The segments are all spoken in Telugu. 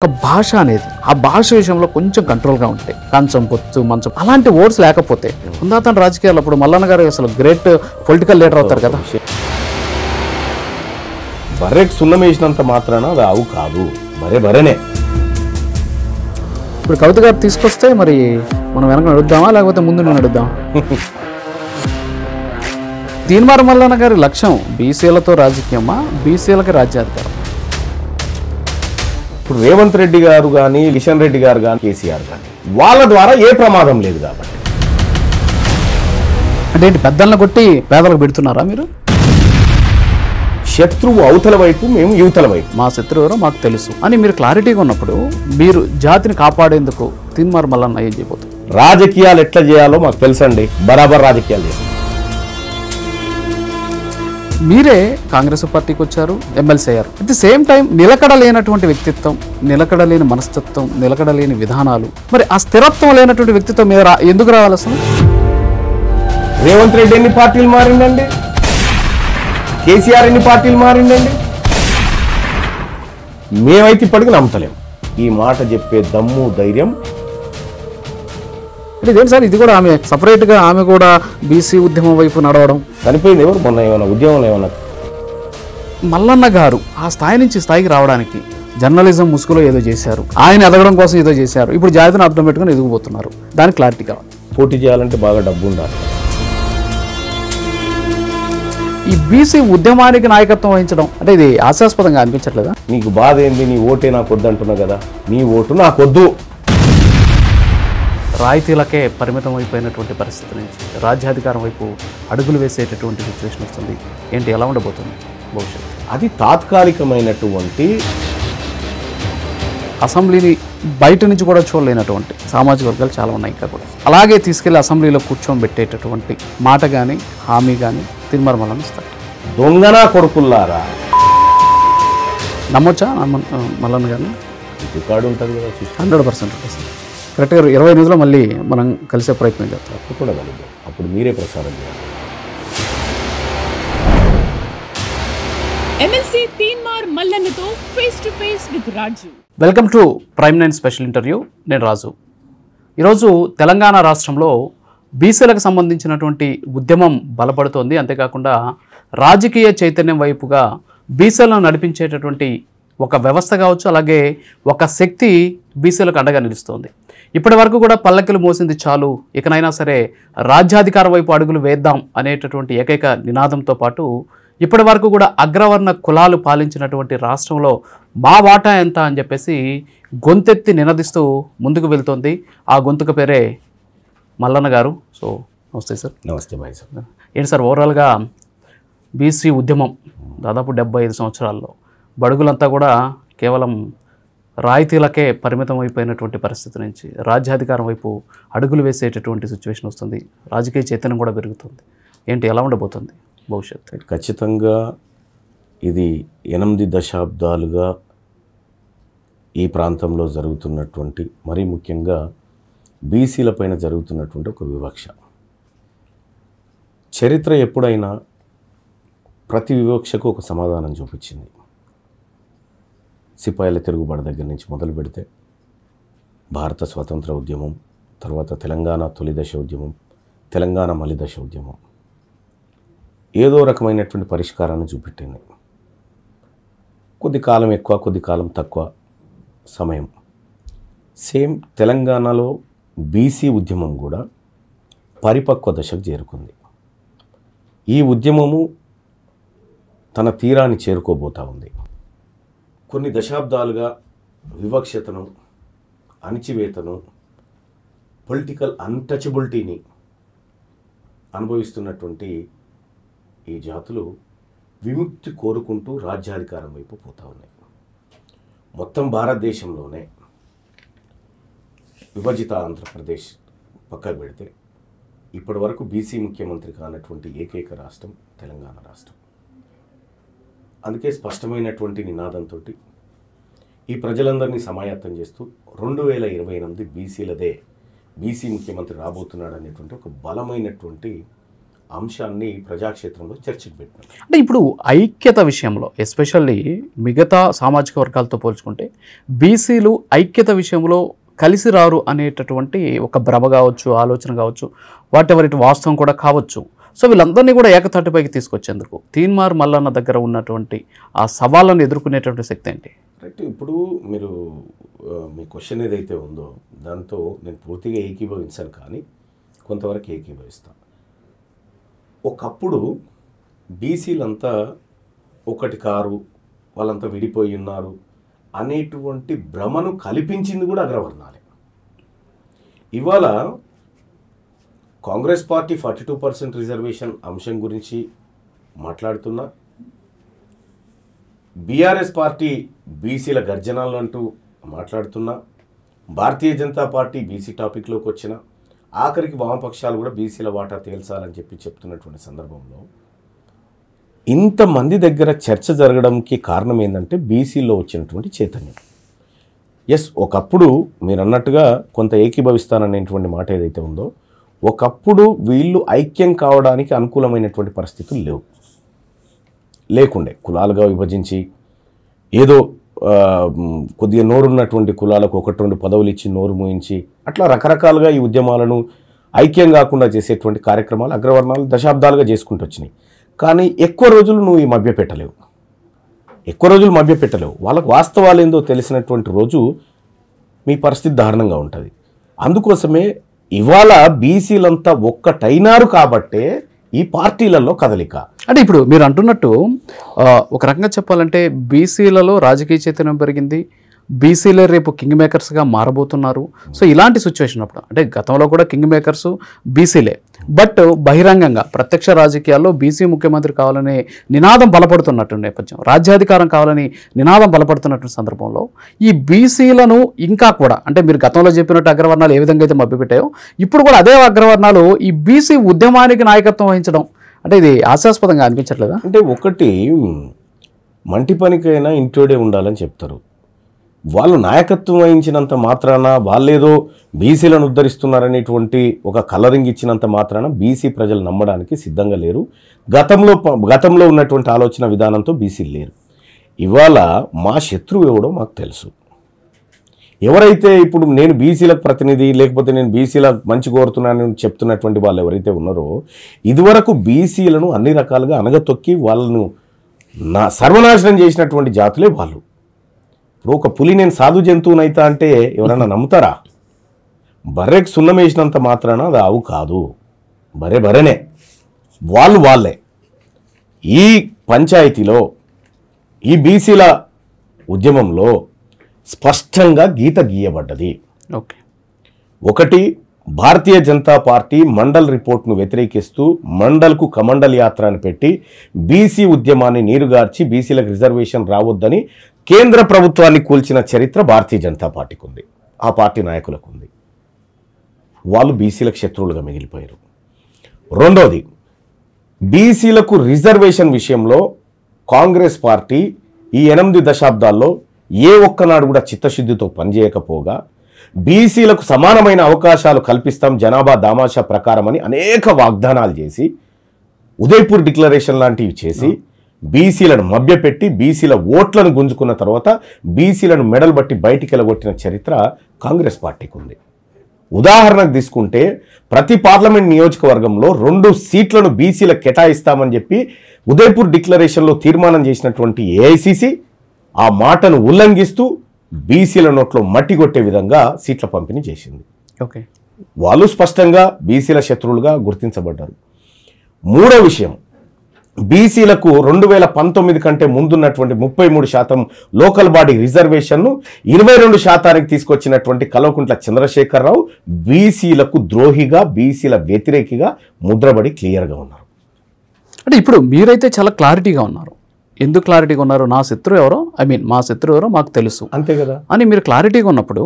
ఒక భాష అనేది ఆ భాష విషయంలో కొంచెం కంట్రోల్గా ఉంటాయి. కంచం పొత్తు మంచం అలాంటి వర్డ్స్ లేకపోతే ఉందాతన రాజకీయాలు అప్పుడు మల్లన్న గారు అసలు గ్రేట్ పొలిటికల్ లీడర్ అవుతారు కదా. బర్రెకి సున్నం వేసినంత మాత్రాన అది ఆవు కాదు, బరే బరేనే. ఇప్పుడు కవిత గారు తీసుకొస్తే మరి మనం వెనక నడుద్దామా లేకపోతే ముందు నడుద్దాం? తీన్మార్ మల్లన్న గారి లక్ష్యం బీసీలతో రాజకీయమా, బీసీలకి రాజ్యాధికారం? ఇప్పుడు రేవంత్ రెడ్డి గారు కానీ, కిషన్ రెడ్డి గారు కానీ, కేసీఆర్ కానీ వాళ్ళ ద్వారా ఏ ప్రమాదం లేదు కాబట్టి. అంటే పెద్దలను కొట్టి పేదలకు పెడుతున్నారా మీరు? శత్రువు అవతల వైపు, మేము యువతల వైపు. మా శత్రువు ఎవరో మాకు తెలుసు అని మీరు క్లారిటీగా ఉన్నప్పుడు మీరు జాతిని కాపాడేందుకు తీన్మార్ మల్లన్న ఏం చేయబోతుంది? రాజకీయాలు ఎట్లా చేయాలో మాకు తెలుసండి, బరాబర్ రాజకీయాలు చేస్తాం. మీరే కాంగ్రెస్ పార్టీకి వచ్చారు, ఎమ్మెల్సీ అయ్యారు. అట్ ది సేమ్ టైం నిలకడ లేనటువంటి వ్యక్తిత్వం, నిలకడ లేని మనస్తత్వం, నిలకడ లేని విధానాలు, మరి ఆ స్థిరత్వం లేనటువంటి వ్యక్తిత్వం మీద ఎందుకు రావాలి అసలు? రేవంత్ రెడ్డి ఎన్ని పార్టీలు మారిందండి, కేసీఆర్ ఎన్ని పార్టీలు మారిందండి. మేమైతే ఇప్పటికీ నమ్ముతలేం. ఈ మాట చెప్పే దమ్ము ధైర్యం అంటే ఇదేం సార్, ఇది కూడా ఆమె సపరేట్గా ఆమె కూడా బీసీ ఉద్యమం వైపు నడవడం. చనిపోయింది ఎవరు మొన్న? ఏమన్నా ఉద్యమంలో ఏమన్నా? మల్లన్న గారు ఆ స్థాయి నుంచి స్థాయికి రావడానికి జర్నలిజం ముసుగులో ఏదో చేశారు, ఆయన ఎదగడం కోసం ఏదో చేశారు, ఇప్పుడు జాతిని అర్థం పెట్టుకుని ఎదిగిపోతున్నారు. దానికి క్లారిటీ కావాలి. పోటీ చేయాలంటే బాగా డబ్బు ఉండాలి. ఈ బీసీ ఉద్యమానికి నాయకత్వం వహించడం అంటే ఇది హాస్యాస్పదంగా అనిపించట్లేదా? నీకు బాధ ఏంది? నీ ఓటే నాకు వద్దు అంటున్నావు కదా, నీ ఓటు నాకొద్దు. రాయితీలకే పరిమితం అయిపోయినటువంటి పరిస్థితి నుంచి రాజ్యాధికారం వైపు అడుగులు వేసేటటువంటి సిచ్యువేషన్ వస్తుంది. ఏంటి, ఎలా ఉండబోతుంది భవిష్యత్తు? అది తాత్కాలికమైనటువంటి, అసెంబ్లీని బయట నుంచి కూడా చూడలేనటువంటి సామాజిక వర్గాలు చాలా ఉన్నాయి. ఇంకా కూడా అలాగే తీసుకెళ్లి అసెంబ్లీలో కూర్చోబెట్టేటటువంటి మాట కానీ హామీ కానీ తీన్మార్ మల్లన్న ఇస్తారు. దొంగనా కొడుకుల్లారా నమ్మొచ్చా మల్లన్న గారిని? రికార్డు ఉంటుంది కదా, 100% ఉంటుంది సార్. కరెక్ట్గా 20 నిమిషాలు మళ్ళీ మనం కలిసే ప్రయత్నం చేస్తాం. అప్పుడు కూడా కలుద్దాం, అప్పుడు మీరే ప్రసారం చేయాలి. ఎమ్మెల్సీ తీన్మార్ మల్లన్నతో face to face with Raju. Welcome to Prime 9 special interview. నేను రాజు. ఈరోజు తెలంగాణ రాష్ట్రంలో బీసీలకు సంబంధించినటువంటి ఉద్యమం బలపడుతోంది. అంతేకాకుండా రాజకీయ చైతన్యం వైపుగా బీసీలను నడిపించేటటువంటి ఒక వ్యవస్థ కావచ్చు, అలాగే ఒక శక్తి బీసీలకు అండగా నిలుస్తోంది. ఇప్పటి వరకు కూడా పల్లకిలు మోసింది చాలు, ఇకనైనా సరే రాజ్యాధికారం వైపు అడుగులు వేద్దాం అనేటటువంటి ఏకైక నినాదంతో పాటు ఇప్పటి వరకు కూడా అగ్రవర్ణ కులాలు పాలించినటువంటి రాష్ట్రంలో మా వాటా ఎంత అని చెప్పేసి గొంతెత్తి నినదిస్తూ ముందుకు వెళ్తోంది. ఆ గొంతుక పేరే మల్లన్న గారు. సో నమస్తే సార్. నమస్తే బాయ్ సార్. ఏంటి సార్, ఓవరాల్గా బీసీ ఉద్యమం దాదాపు 75 సంవత్సరాల్లో బడుగులంతా కూడా కేవలం రాయితీలకే పరిమితం అయిపోయినటువంటి పరిస్థితి నుంచి రాజ్యాధికారం వైపు అడుగులు వేసేటటువంటి సిచ్యువేషన్ వస్తుంది. రాజకీయ చైతన్యం కూడా పెరుగుతుంది. ఏంటి, ఎలా ఉండబోతుంది భవిష్యత్తు? ఖచ్చితంగా ఇది 8 దశాబ్దాలుగా ఈ ప్రాంతంలో జరుగుతున్నటువంటి, మరీ ముఖ్యంగా బీసీల పైన జరుగుతున్నటువంటి ఒక వివక్ష. చరిత్ర ఎప్పుడైనా ప్రతి వివక్షకు ఒక సమాధానం చూపించింది. సిపాయిల తిరుగుబాటు దగ్గర నుంచి మొదలు పెడితే భారత స్వాతంత్ర ఉద్యమం, తర్వాత తెలంగాణ తొలి దశ ఉద్యమం, తెలంగాణ మలి దశ ఉద్యమం ఏదో రకమైనటువంటి పరిష్కారాన్ని చూపెట్టింది. కొద్ది కాలం ఎక్కువ, కొద్ది కాలం తక్కువ సమయం. సేమ్ తెలంగాణలో బీసీ ఉద్యమం కూడా పరిపక్వ దశకు చేరుకుంది. ఈ ఉద్యమము తన తీరాన్ని చేరుకోబోతూ ఉంది. కొన్ని దశాబ్దాలుగా వివక్షతను, అణిచివేతను, పొలిటికల్ అన్టచబిలిటీని అనుభవిస్తున్నటువంటి ఈ జాతులు విముక్తి కోరుకుంటూ రాజ్యాధికారం వైపు పోతూ ఉన్నాయి. మొత్తం భారతదేశంలోనే విభజిత ఆంధ్రప్రదేశ్ పక్కకు పెడితే ఇప్పటి వరకు బీసీ ముఖ్యమంత్రి కానటువంటి ఏకైక రాష్ట్రం తెలంగాణ రాష్ట్రం. అందుకే స్పష్టమైనటువంటి నినాదంతో ఈ ప్రజలందరినీ సమాయత్తం చేస్తూ 2028 బీసీలదే, బీసీ ముఖ్యమంత్రి రాబోతున్నాడు అనేటువంటి ఒక బలమైనటువంటి అంశాన్ని ప్రజాక్షేత్రంలో చర్చకు పెట్టాం. అంటే ఇప్పుడు ఐక్యత విషయంలో ఎస్పెషల్లీ మిగతా సామాజిక వర్గాలతో పోల్చుకుంటే బీసీలు ఐక్యత విషయంలో కలిసి రారు అనేటటువంటి ఒక భ్రమ కావచ్చు, ఆలోచన కావచ్చు, వాటెవర్ ఇటు వాస్తవం కూడా కావచ్చు. సో వీళ్ళందరినీ కూడా ఏకతాటిపైకి తీసుకొచ్చేందుకు తీన్మార్ మల్లన్న దగ్గర ఉన్నటువంటి ఆ సవాళ్ళను ఎదుర్కొనేటువంటి శక్తి ఏంటి? రైట్. ఇప్పుడు మీరు మీ క్వశ్చన్ ఏదైతే ఉందో దాంతో నేను పూర్తిగా ఏకీభవించాను, కానీ కొంతవరకు ఏకీభవిస్తాను. ఒకప్పుడు బీసీలంతా ఒకటి కారు, వాళ్ళంతా విడిపోయి ఉన్నారు అనేటువంటి భ్రమను కల్పించింది కూడా అగ్రవర్ణాలే. ఇవాళ కాంగ్రెస్ పార్టీ 42% రిజర్వేషన్ అంశం గురించి మాట్లాడుతున్నా, బీఆర్ఎస్ పార్టీ బీసీల గర్జనాలు అంటూ మాట్లాడుతున్నా, భారతీయ జనతా పార్టీ బీసీ టాపిక్లోకి వచ్చిన, ఆఖరికి వామపక్షాలు కూడా బీసీల వాటా తేల్చాలని చెప్తున్నటువంటి సందర్భంలో ఇంతమంది దగ్గర చర్చ జరగడానికి కారణం ఏంటంటే బీసీలో వచ్చినటువంటి చైతన్యం. ఎస్, ఒకప్పుడు మీరు అన్నట్టుగా కొంత ఏకీభవిస్తాననేటువంటి మాట ఏదైతే ఉందో, ఒకప్పుడు వీళ్ళు ఐక్యం కావడానికి అనుకూలమైనటువంటి పరిస్థితులు లేకుండే. కులాలుగా విభజించి ఏదో కొద్దిగా నోరున్నటువంటి కులాలకు 1-2 పదవులు ఇచ్చి నోరు మూయించి అట్లా రకరకాలుగా ఈ ఉద్యమాలను ఐక్యం కాకుండా చేసేటువంటి కార్యక్రమాలు అగ్రవర్ణాలు దశాబ్దాలుగా చేసుకుంటూ వచ్చినాయి. కానీ ఎక్కువ రోజులు నువ్వు ఈ మభ్యపెట్టలేవు, వాళ్ళకు వాస్తవాలు ఏందో తెలిసినటువంటి రోజు మీ పరిస్థితి దారుణంగా ఉంటుంది. అందుకోసమే ఇవాళ బీసీలంతా ఒక్కటైనారు కాబట్టే ఈ పార్టీలలో కదలిక. అంటే ఇప్పుడు మీరు అంటున్నట్టు ఒక రకంగా చెప్పాలంటే బీసీలలో రాజకీయ చైతన్యం పెరిగింది, బీసీలే రేపు కింగ్ మేకర్స్గా మారబోతున్నారు. సో ఇలాంటి సిచ్యువేషన్ అప్పుడు అంటే గతంలో కూడా కింగ్ మేకర్స్ బీసీలే, బట్ బహిరంగంగా ప్రత్యక్ష రాజకీయాల్లో బీసీ ముఖ్యమంత్రి కావాలనే నినాదం బలపడుతున్నట్టు నేపథ్యం, రాజ్యాధికారం కావాలని నినాదం బలపడుతున్నట్టు సందర్భంలో ఈ బీసీలను ఇంకా కూడా అంటే మీరు గతంలో చెప్పినట్టు అగ్రవర్ణాలు ఏ విధంగా అయితే మభ్యపెట్టాయో ఇప్పుడు కూడా అదే అగ్రవర్ణాలు ఈ బీసీ ఉద్యమానికి నాయకత్వం వహించడం అంటే ఇది హాస్యాస్పదంగా అనిపించట్లేదా? అంటే ఒకటి మంటి పనికైనా ఇంటోడే ఉండాలని చెప్తారు. వాళ్ళు నాయకత్వం వహించినంత మాత్రాన వాళ్ళేదో బీసీలను ఉద్ధరిస్తున్నారనేటువంటి ఒక కలరింగ్ ఇచ్చినంత మాత్రాన బీసీ ప్రజలు నమ్మడానికి సిద్ధంగా లేరు. గతంలో ఉన్నటువంటి ఆలోచన విధానంతో బీసీలు లేరు. ఇవాళ మా శత్రువు ఎవడో మాకు తెలుసు. ఎవరైతే ఇప్పుడు నేను బీసీలకు ప్రతినిధి లేకపోతే నేను బీసీల మంచి కోరుతున్నానని చెప్తున్నటువంటి వాళ్ళు ఎవరైతే ఉన్నారో ఇదివరకు బీసీలను అన్ని రకాలుగా అనగతొక్కి వాళ్ళను సర్వనాశనం చేసినటువంటి జాతులే వాళ్ళు. ఇప్పుడు ఒక పులి నేను సాధు జంతువునైతా అంటే ఎవరన్నా నమ్ముతారా? బర్రెకి సున్నం వేసినంత మాత్రాన అది ఆవు కాదు, బర్రెనే, వాళ్ళే. ఈ పంచాయతీలో ఈ బీసీల ఉద్యమంలో స్పష్టంగా గీత గీయబడ్డది. ఓకే, ఒకటి భారతీయ జనతా పార్టీ మండల్ రిపోర్ట్ను వ్యతిరేకిస్తూ మండల్కు కమండల్ యాత్రను పెట్టి బీసీ ఉద్యమాన్ని నీరుగార్చి బీసీలకు రిజర్వేషన్ రావద్దని కేంద్ర ప్రభుత్వాన్ని కూల్చిన చరిత్ర భారతీయ జనతా పార్టీకి ఉంది, ఆ పార్టీ నాయకులకు ఉంది. వాళ్ళు బీసీలకు శత్రువులుగా మిగిలిపోయారు. రెండోది, బీసీలకు రిజర్వేషన్ విషయంలో కాంగ్రెస్ పార్టీ ఈ 8 దశాబ్దాల్లో ఏ ఒక్కనాడు కూడా చిత్తశుద్ధితో పనిచేయకపోగా బీసీలకు సమానమైన అవకాశాలు కల్పిస్తాం జనాభా దామాషా ప్రకారం అని అనేక వాగ్దానాలు చేసి ఉదయపూర్ డిక్లరేషన్ లాంటివి చేసి బీసీలను మభ్యపెట్టి బీసీల ఓట్లను గుంజుకున్న తర్వాత బీసీలను మెడలు బట్టి బయటికి వెళ్ళగొట్టిన చరిత్ర కాంగ్రెస్ పార్టీకి ఉంది. ఉదాహరణకు తీసుకుంటే ప్రతి పార్లమెంట్ నియోజకవర్గంలో 2 సీట్లను బీసీలకు కేటాయిస్తామని చెప్పి ఉదయపూర్ డిక్లరేషన్లో తీర్మానం చేసినటువంటి ఏఐసిసి ఆ మాటను ఉల్లంఘిస్తూ బీసీల నోట్లో మట్టి కొట్టే విధంగా సీట్ల పంపిణీ చేసింది. ఓకే, వాళ్ళు స్పష్టంగా బీసీల శత్రువులుగా గుర్తించబడ్డారు. మూడో విషయం, బీసీలకు 2019 కంటే ముందున్నటువంటి 33% లోకల్ బాడీ రిజర్వేషన్ను 22% తీసుకొచ్చినటువంటి కల్వకుంట్ల చంద్రశేఖరరావు బీసీలకు ద్రోహిగా బీసీల వ్యతిరేకిగా ముద్రబడి క్లియర్గా ఉన్నారు. అంటే ఇప్పుడు మీరైతే చాలా క్లారిటీగా ఉన్నారు. ఎందుకు క్లారిటీగా ఉన్నారు? నా శత్రువు ఎవరో మా శత్రువు ఎవరో మాకు తెలుసు, అంతే కదా అని మీరు క్లారిటీగా ఉన్నప్పుడు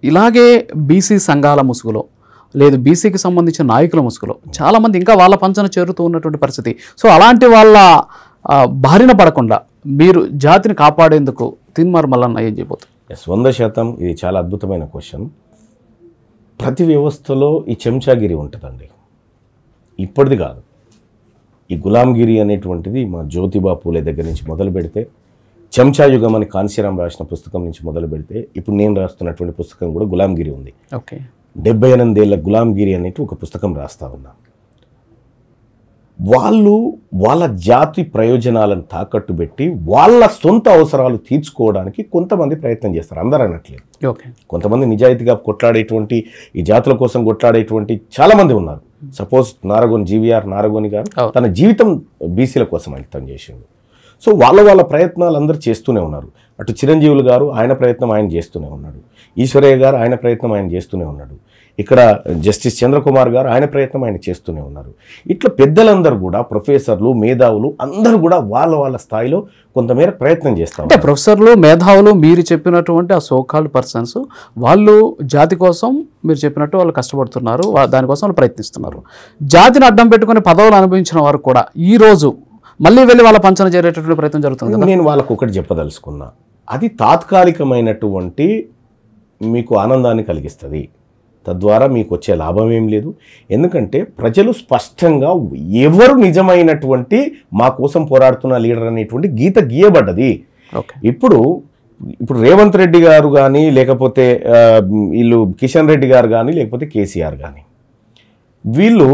ఇలాగే బీసీ సంఘాల ముసుగులో లేదు బీసీకి సంబంధించిన నాయకుల ముసుగులో చాలామంది ఇంకా వాళ్ళ పంచన చేరుతూ ఉన్నటువంటి పరిస్థితి. సో అలాంటి వాళ్ళ బారిన పడకుండా మీరు జాతిని కాపాడేందుకు తీన్మార్ మల్లన్న ఏం చేయబోతుంది? 100% ఇది చాలా అద్భుతమైన క్వశ్చన్. ప్రతి వ్యవస్థలో ఈ చెంచాగిరి ఉంటుందండి. ఇప్పటిది కాదు. ఈ గులాంగిరి అనేటువంటిది మా జ్యోతిబా పూలే దగ్గర నుంచి మొదలు పెడితే, చెంచాయుగం అని కాంశీరాం రాసిన పుస్తకం నుంచి మొదలు పెడితే, ఇప్పుడు నేను రాస్తున్నటువంటి పుస్తకం కూడా గులాంగిరి ఉంది. ఓకే. 78 ఏళ్ల గులాంగిరి అనేటి ఒక పుస్తకం రాస్తా ఉన్నా. వాళ్ళు వాళ్ళ జాతి ప్రయోజనాలను తాకట్టు పెట్టి వాళ్ళ సొంత అవసరాలు తీర్చుకోవడానికి కొంతమంది ప్రయత్నం చేస్తారు, అందరూ అనట్లేదు. ఓకే. కొంతమంది నిజాయితీగా కొట్లాడేటువంటి, ఈ జాతుల కోసం కొట్లాడేటువంటి చాలామంది ఉన్నారు. సపోజ్ జీవీఆర్ నారగోని గారు తన జీవితం బీసీల కోసం అంకితం చేసిండు. సో వాళ్ళ ప్రయత్నాలు అందరూ చేస్తూనే ఉన్నారు. అటు చిరంజీవులు గారు ఆయన ప్రయత్నం ఆయన చేస్తూనే ఉన్నాడు, ఈశ్వరయ్య గారు ఆయన ప్రయత్నం ఆయన చేస్తూనే ఉన్నాడు, ఇక్కడ జస్టిస్ చంద్రకుమార్ గారు ఆయన ప్రయత్నం ఆయన చేస్తూనే ఉన్నారు. ఇట్లా పెద్దలందరూ కూడా, ప్రొఫెసర్లు, మేధావులు అందరూ కూడా వాళ్ళ స్థాయిలో కొంతమేర ప్రయత్నం చేస్తారు. అంటే ప్రొఫెసర్లు, మేధావులు, మీరు చెప్పినటువంటి ఆ సోకాల్డ్ పర్సన్స్ వాళ్ళు జాతి కోసం మీరు చెప్పినట్టు వాళ్ళు కష్టపడుతున్నారు, దానికోసం వాళ్ళు ప్రయత్నిస్తున్నారు. జాతిని అడ్డం పెట్టుకుని పదవులు అనుభవించిన వారు కూడా ఈ రోజు మళ్ళీ వెళ్ళి వాళ్ళ పంచన చేరేటటువంటి ప్రయత్నం జరుగుతుంది కదా. నేను వాళ్ళకు ఒకటి చెప్పదలుచుకున్నా, అది తాత్కాలికమైనటువంటి మీకు ఆనందాన్ని కలిగిస్తుంది, తద్వారా మీకు వచ్చే లాభం ఏం లేదు. ఎందుకంటే ప్రజలు స్పష్టంగా ఎవరు నిజమైనటువంటి మా కోసం పోరాడుతున్న లీడర్ అనేటువంటి గీత గీయబడ్డది. ఇప్పుడు రేవంత్ రెడ్డి గారు కానీ, లేకపోతే వీళ్ళు కిషన్ రెడ్డి గారు కానీ, లేకపోతే కేసీఆర్ కానీ, వీళ్ళు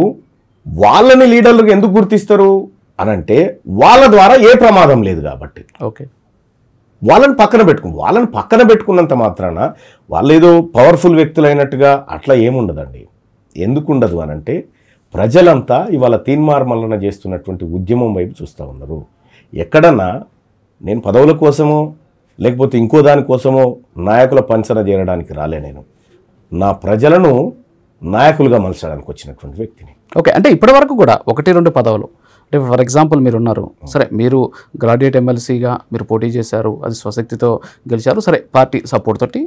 వాళ్ళని లీడర్లుగా ఎందుకు గుర్తిస్తారు అనంటే వాళ్ళ ద్వారా ఏ ప్రమాదం లేదు కాబట్టి. ఓకే. వాళ్ళని పక్కన పెట్టుకున్నంత మాత్రాన వాళ్ళు ఏదో పవర్ఫుల్ వ్యక్తులైనట్టుగా అట్లా ఏముండదండి. ఎందుకు ఉండదు అనంటే ప్రజలంతా ఇవాళ తీన్మార్ మల్లన చేస్తున్నటువంటి ఉద్యమం వైపు చూస్తూ ఉన్నారు. ఎక్కడన్నా నేను పదవుల కోసమో లేకపోతే ఇంకో దానికోసమో నాయకుల పంచన చేరడానికి రాలే, నేను నా ప్రజలను నాయకులుగా మలచడానికి వచ్చినటువంటి వ్యక్తిని. ఓకే. అంటే ఇప్పటి వరకు కూడా 1-2 పదవులు, అంటే ఫర్ ఎగ్జాంపుల్ మీరు ఉన్నారు, సరే మీరు గ్రాడ్యుయేట్ ఎమ్మెల్సీగా మీరు పోటీ చేశారు, అది స్వశక్తితో గెలిచారు, సరే పార్టీ సపోర్ట్ తోటి